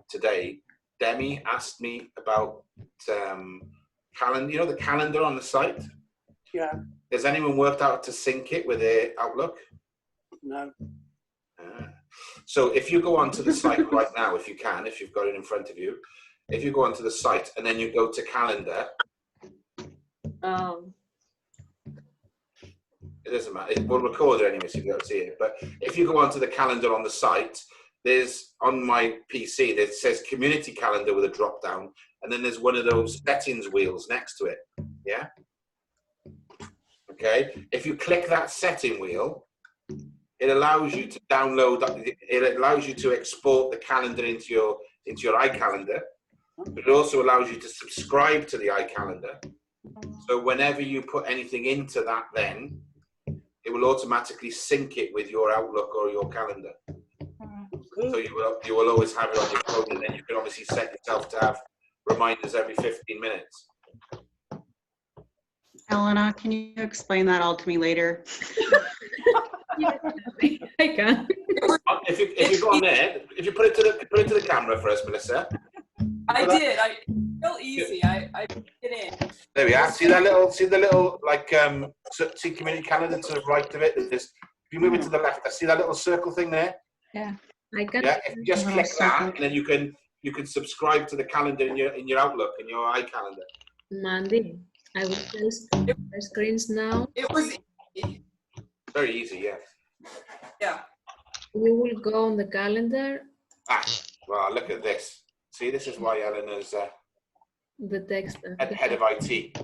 Today, Demi asked me about calendar. You know, the calendar on the site. Yeah. Has anyone worked out to sync it with their Outlook? No. So if you go onto the site right now, if you can, if you've got it in front of you, if you go onto the site and then you go to calendar. It doesn't matter. We'll record it anyway, so you don't see it. But if you go onto the calendar on the site, there's on my PC that says community calendar with a drop down, and then there's one of those settings wheels next to it. Yeah. Okay. If you click that setting wheel, it allows you to download. It allows you to export the calendar into your iCalendar, but it also allows you to subscribe to the iCalendar. So whenever you put anything into that, then it will automatically sync it with your Outlook or your calendar. So you will always have it on your phone, and then you can obviously set yourself to have reminders every 15 minutes. Elena, can you explain that all to me later? I can. If you go on there, if you put it to the camera for us, Melissa. I did. Real easy. I put it in. There we are. See the little like see community calendar to the right of it. If you move it to the left, see that little circle thing there? Yeah. I can. Yeah. If you just click that, and then you can subscribe to the calendar in your Outlook in your iCalendar. Mandi, I will post my screens now. It was Very easy, yeah. Yeah. You will go on the calendar. Well, look at this. See, this is why Eleanor's The text. head of IT.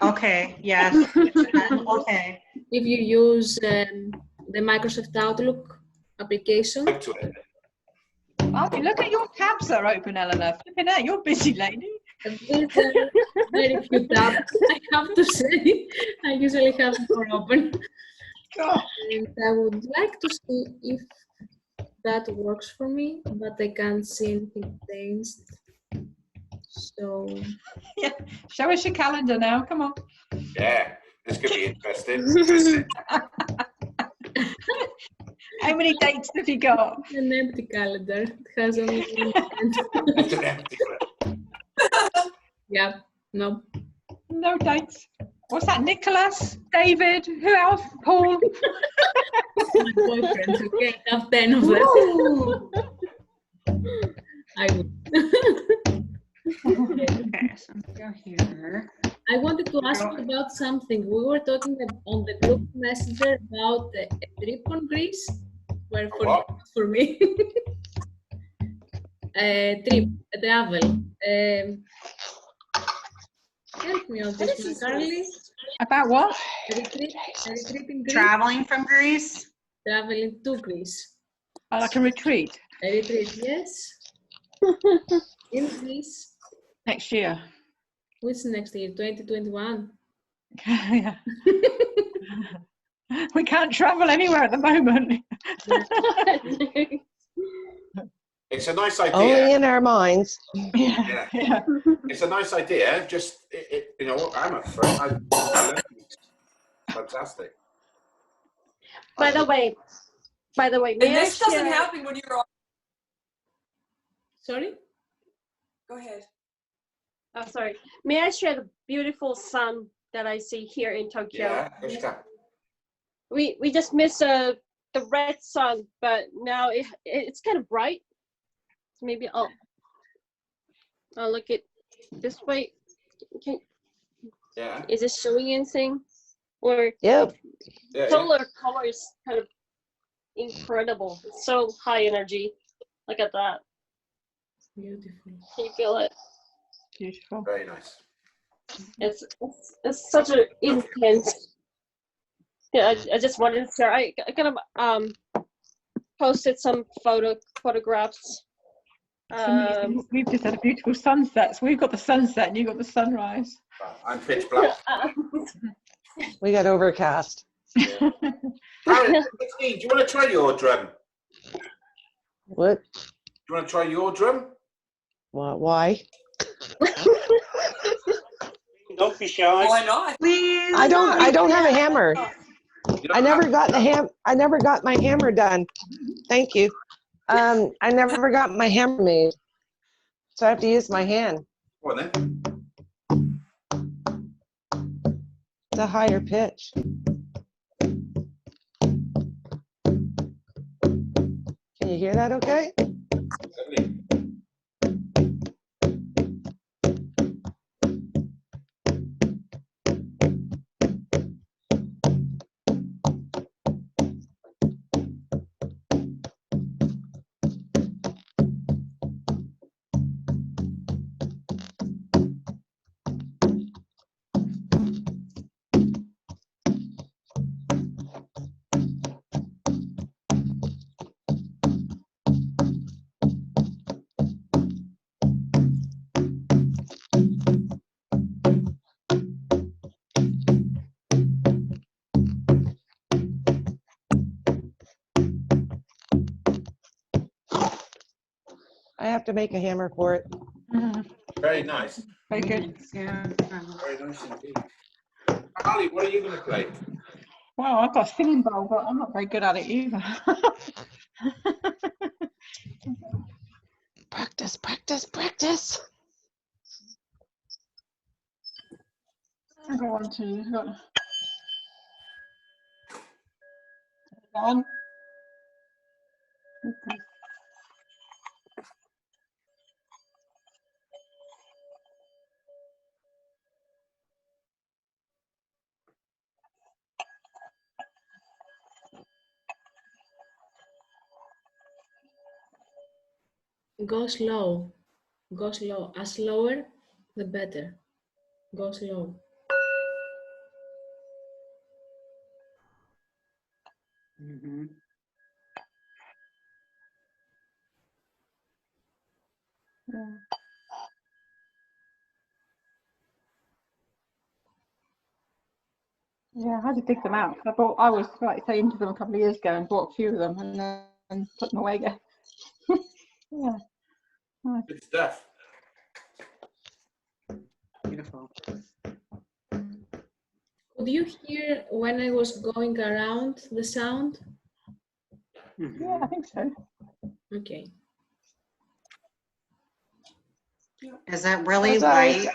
Okay, yes. Okay. If you use the Microsoft Outlook application. Type to it. Oh, look at your tabs are open, Eleanor. Flipping out, you're busy, lady. There's very few tabs, I have to say. I usually have more open. God. And I would like to see if that works for me, but I can't see anything changed. So Yeah, show us your calendar now. Come on. Yeah, this could be interesting. How many dates have you got? an empty calendar. It has only one. It's an empty one. Yeah, no. No dates. What's that? Nicholas, David, who else? Paul. My boyfriend, okay, I have 10 of them. I would. Okay, so go here. I wanted to ask you about something. We were talking on the group messenger about a trip on Greece. Where for me? A trip, a travel. Help me on this, Carly. About what? A retreat in Greece. Traveling from Greece? Traveling to Greece. Oh, like a retreat? A retreat, yes. In Greece. Next year. Which next year? 2021? Yeah. We can't travel anywhere at the moment. It's a nice idea. Only in our minds. Yeah. It's a nice idea. Just you know, I'm a friend. Fantastic. By the way, And may I this doesn't share- happen when you're on. Sorry? Go ahead. Oh, sorry. May I share the beautiful sun that I see here in Tokyo? Yeah, good stuff. We just missed the red sun, but now it's kind of bright. So maybe I'll look it this way. Okay. Yeah. Is it showing anything? Or Yep. Yeah. solar color is kind of incredible. It's so high energy. Look at that. Beautiful. Can you feel it? Beautiful. Very nice. It's such an intense. Yeah, I just wanted to share. I kind of posted some photographs. We've just had a beautiful sunset. So we've got the sunset and you've got the sunrise. I'm pitch black. We got overcast. Yeah. Aaron, do you want to try your drum? What? Do you want to try your drum? Why? Don't be shy. Why not? Please. I don't have a hammer. You don't I never have- got my hammer done. Thank you. I never got my hammer made. So I have to use my hand. Go on then. It's a higher pitch. Can you hear that okay? I have to make a hammer for it. Very nice. Very good. Yeah. Very nice indeed. Ali, what are you going to play? Well, I've got a singing bowl, but I'm not very good at it either. Practice, practice, practice. I've got 1, 2, I've got one. Go slow. Go slow. As slower, the better. Go slow. Mm-hmm. Yeah, I had to dig them out. I was, like say, into them a couple of years ago and bought a few of them and then put them away again. Yeah. Nice. Good stuff. Beautiful. Could you hear when I was going around the sound? Yeah, I think so. Okay. Is that really That's why light?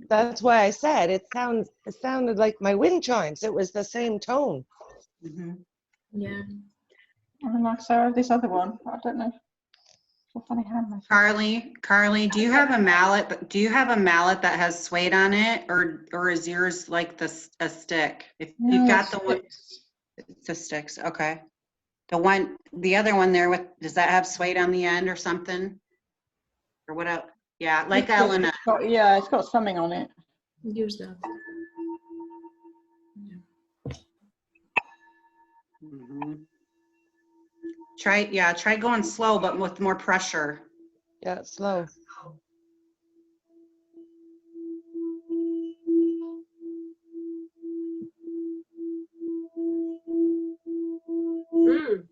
That's why I said it sounded like my wind chimes. It was the same tone. Mm-hmm. Yeah. And like so, this other one, I don't know. It's a funny hand. Carly, do you have a mallet? Do you have a mallet that has suede on it, or is yours like a stick? If No, you've got it's the one, sticks. it's the sticks. Okay. The other one there with, does that have suede on the end or something? Or what else? Yeah, like Elena. It's got something on it. Use that. Mm-hmm. Try going slow, but with more pressure. Yeah, slow. Mm,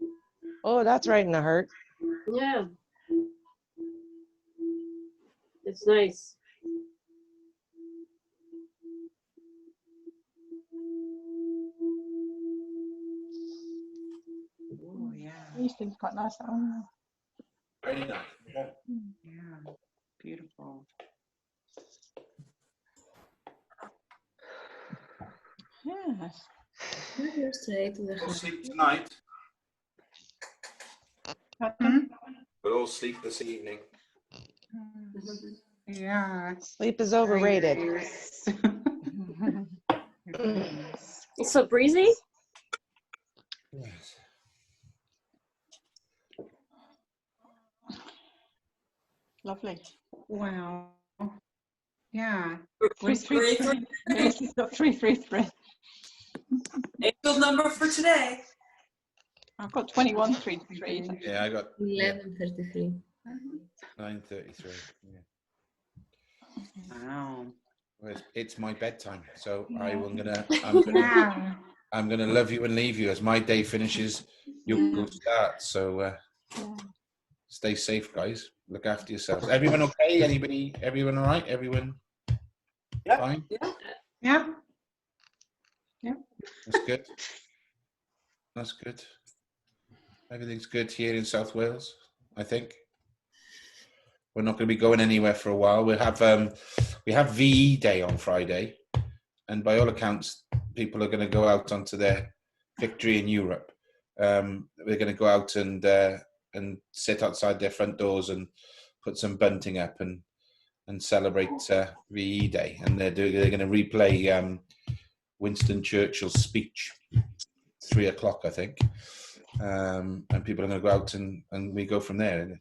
Oh, that's right in the heart. yeah. It's nice. Oh yeah. These things quite nice. That one. Very nice. Yeah. Yeah. Beautiful. Yes. Go straight to the We'll heart. sleep tonight. Hmm? We'll all sleep this evening. Yeah. Sleep is overrated. Nice. It's so breezy. Yes. Lovely. Wow. Yeah. 333. It's got 333. Angel number for today. I've got 2133. Yeah, I got 11:33. 9:33. Yeah. Wow. Well, it's my bedtime, so Yeah. I'm gonna love you and leave you as my day finishes. You go start. So stay safe, guys. Look after yourselves. Everyone okay? Everyone all right? Everyone fine? Yeah. That's good. That's good. Everything's good here in South Wales, I think. We're not going to be going anywhere for a while. We have VE Day on Friday, and by all accounts, people are going to go out onto their victory in Europe. They're going to go out and sit outside their front doors and put some bunting up and celebrate VE Day. And they're going to replay Winston Churchill's speech, 3 o'clock, I think. And people are going to go out and we go from there. And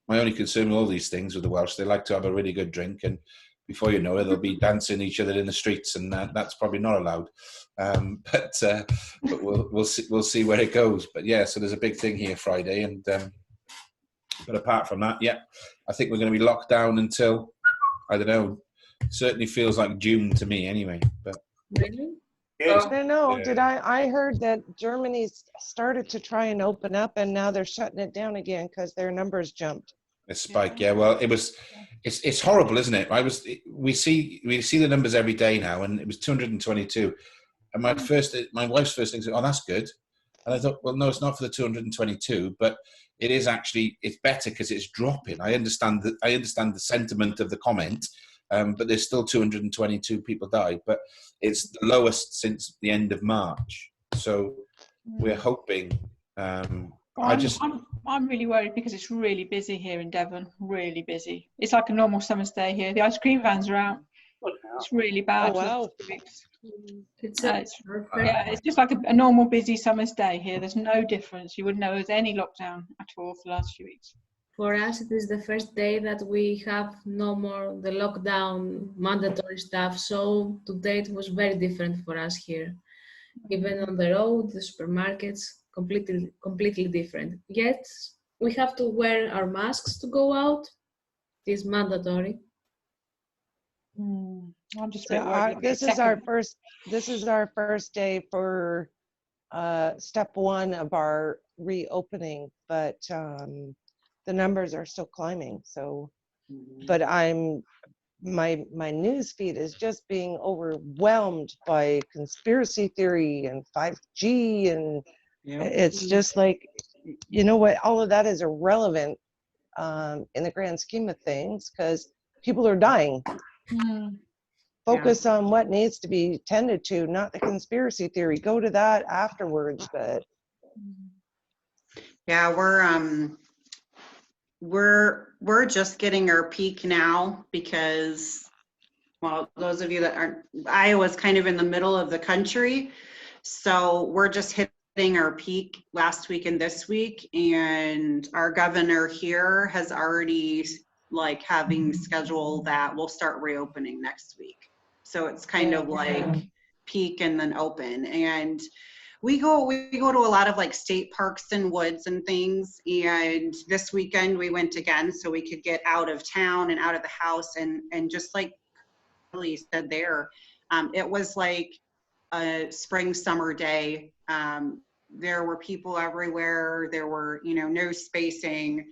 my only concern with all these things with the Welsh, they like to have a really good drink, and before you know it, they'll be dancing each other in the streets, and that's probably not allowed. But we'll see where it goes. But yeah, so there's a big thing here Friday, and but apart from that, yeah, I think we're going to be locked down until, I don't know, certainly feels like June to me anyway. But Really? I don't know. Yeah. I heard that Germany's started to try and open up, and now they're shutting it down again because their numbers jumped. A spike, yeah. Well, it's horrible, isn't it? We see the numbers every day now, and it was 222. And my wife's first thing said, "Oh, that's good." And I thought, well, no, it's not for the 222, but it is actually, it's better because it's dropping. I understand the sentiment of the comment, but there's still 222 people died, but it's the lowest since the end of March. So we're hoping. I'm really worried because it's really busy here in Devon, really busy. It's like a normal summer's day here. The ice cream vans are out. It's really bad. Oh, wow. It's just like a normal busy summer's day here. There's no difference. You wouldn't know there's any lockdown at all for the last few weeks. For us, it is the first day that we have no more the lockdown mandatory stuff. So today it was very different for us here. Even on the road, the supermarkets, completely different. Yet we have to wear our masks to go out. It is mandatory. I'm just this is our first day for step one of our reopening, but the numbers are still climbing. So, but my news feed is just being overwhelmed by conspiracy theory and 5G, and it's just like, you know what, all of that is irrelevant in the grand scheme of things because people are dying. Focus on what needs to be tended to, not the conspiracy theory. Go to that afterwards. But yeah, we're just getting our peak now because, well, those of you that aren't, Iowa's kind of in the middle of the country, so we're just hitting our peak last week and this week, and our governor here has already like having scheduled that we'll start reopening next week. So it's kind of like peak and then open. And we go to a lot of like state parks and woods and things. And this weekend we went again so we could get out of town and out of the house. And just like Lee said there, it was like a spring summer day. There were people everywhere. There were, no spacing.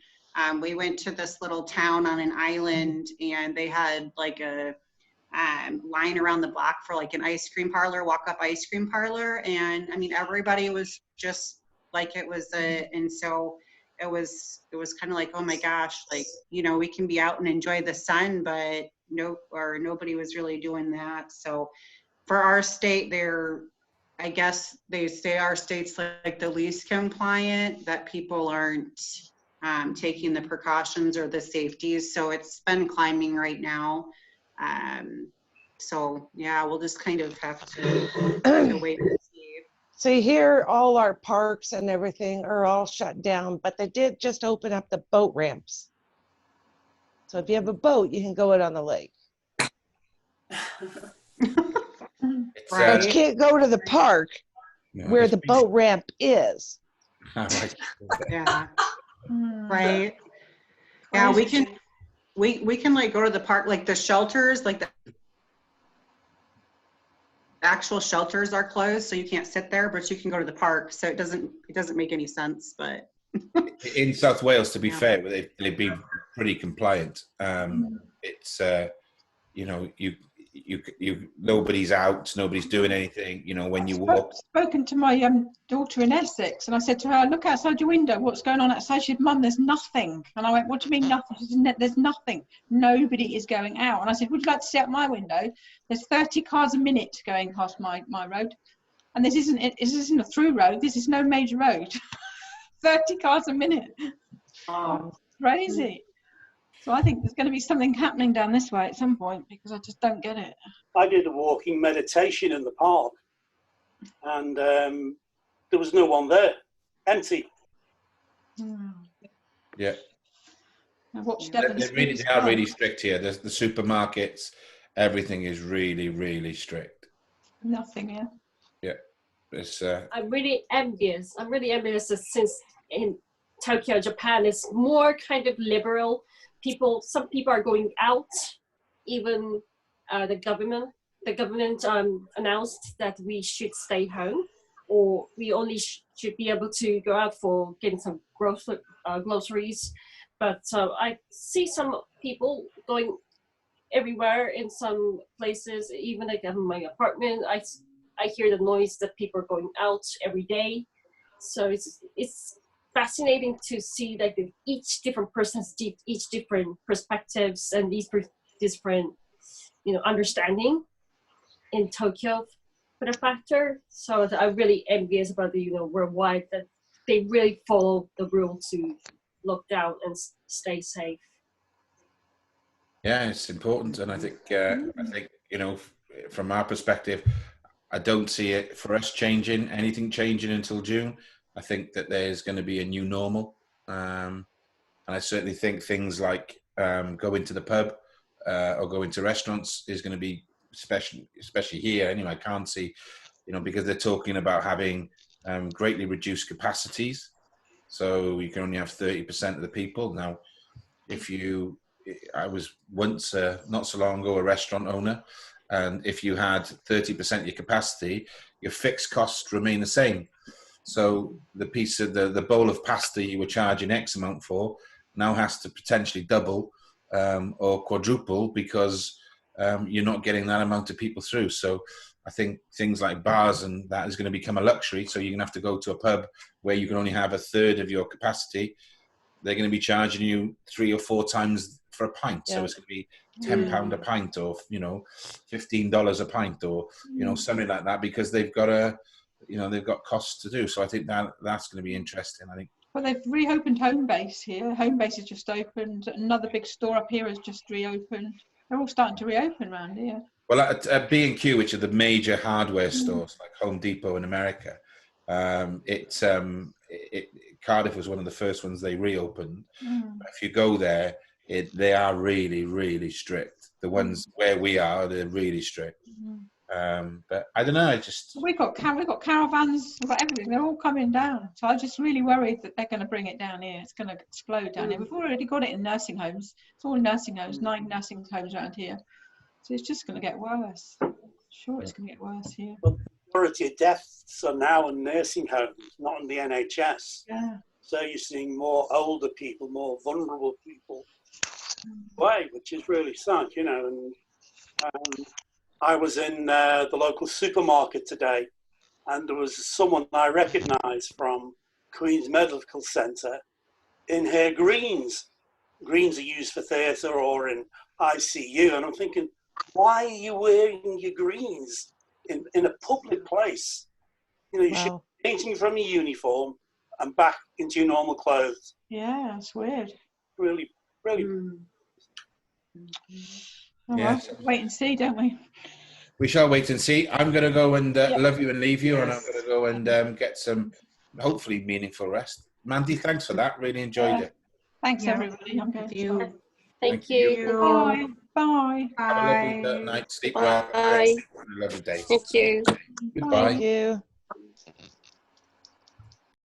We went to this little town on an island, and they had like a line around the block for like an ice cream parlor, walk up ice cream parlor. And I mean, everybody was just like, it was and so it was kind of like, oh my gosh, like, we can be out and enjoy the sun, but nobody was really doing that. So for our state, I guess they say our state's like the least compliant, that people aren't taking the precautions or the safeties. So it's been climbing right now. So yeah, we'll just kind of have to wait and see. So here, all our parks and everything are all shut down, but they did just open up the boat ramps. So if you have a boat, you can go out on the lake. But you can't go to the park where the boat ramp is. Yeah. Right. Yeah, we can like go to the park, like the shelters, like the actual shelters are closed, so you can't sit there, but you can go to the park. So it doesn't make any sense. But in South Wales, to be fair, they've been pretty compliant. It's nobody's out, nobody's doing anything. You know, when you walk. Spoken to my daughter in Essex, and I said to her, "Look outside your window. What's going on outside?" She said, "Mum, there's nothing." And I went, "What do you mean nothing?" She said, "There's nothing. Nobody is going out." And I said, "Would you like to see out my window? There's 30 cars a minute going past my road, and this isn't a through road. This is no major road. 30 cars a minute. Crazy." So I think there's going to be something happening down this way at some point, because I just don't get it. I did a walking meditation in the park, and there was no one there, empty. Yeah. I watched They are really strict here. There's the supermarkets, everything is really, really strict. Nothing, yeah. Yeah. It's, I'm really envious. That since in Tokyo, Japan is more kind of liberal. Some people are going out. Even the government announced that we should stay home, or we only should be able to go out for getting some groceries. But I see some people going everywhere in some places, even like in my apartment. I hear the noise that people are going out every day. So it's fascinating to see like each different person has each different perspectives and these different, understanding in Tokyo for the factor. So I'm really envious about the, worldwide, that they really follow the rule to lock down and stay safe. Yeah, it's important, and I think from our perspective, I don't see it for us anything changing until June. I think that there's going to be a new normal, and I certainly think things like going to the pub or going to restaurants is going to be especially here. Anyway, I can't see, because they're talking about having greatly reduced capacities, so you can only have 30% of the people. Now, I was once not so long ago a restaurant owner, and if you had 30% of your capacity, your fixed costs remain the same. So the piece of the bowl of pasta you were charging X amount for now has to potentially double or quadruple, because you're not getting that amount of people through. So I think things like bars and that is going to become a luxury. So you're going to have to go to a pub where you can only have a third of your capacity. They're going to be charging you 3 or 4 times for a pint. Yeah. So it's going to be £10 a pint, or $15 a pint, or something like that, because they've got they've got costs to do. So I think that's going to be interesting. I think. Well, they've reopened Homebase here. Homebase has just opened. Another big store up here has just reopened. They're all starting to reopen around here. Well, at B&Q, which are the major hardware stores like Home Depot in America, Cardiff was one of the first ones they reopened. If you go there, they are really, really strict. The ones where we are, they're really strict. But I don't know. We've got caravans. We've got everything. They're all coming down. So I'm just really worried that they're going to bring it down here. It's going to explode down here. We've already got it in nursing homes. It's all in nursing homes. 9 nursing homes around here. So it's just going to get worse. Sure, it's going to get worse here. Well, the majority of deaths are now in nursing homes, not in the NHS. Yeah. So you're seeing more older people, more vulnerable people away, which is really sad, And I was in the local supermarket today, and there was someone I recognised from Queen's Medical Centre in her greens. Greens are used for theatre or in ICU, and I'm thinking, why are you wearing your greens in a public place? You should be changing from your uniform and back into your normal clothes. Yeah, that's weird. Really, really. Well, wait and see, don't we? We shall wait and see. I'm going to go and love you and leave you, and I'm going to go and get some hopefully meaningful rest. Mandy, thanks for that. Really enjoyed it. Thanks, everybody. I'm going to. Thank you. Bye. Bye. Have a lovely night. Sleep well. Bye. Have a lovely day. Thank you. Goodbye. Thank you.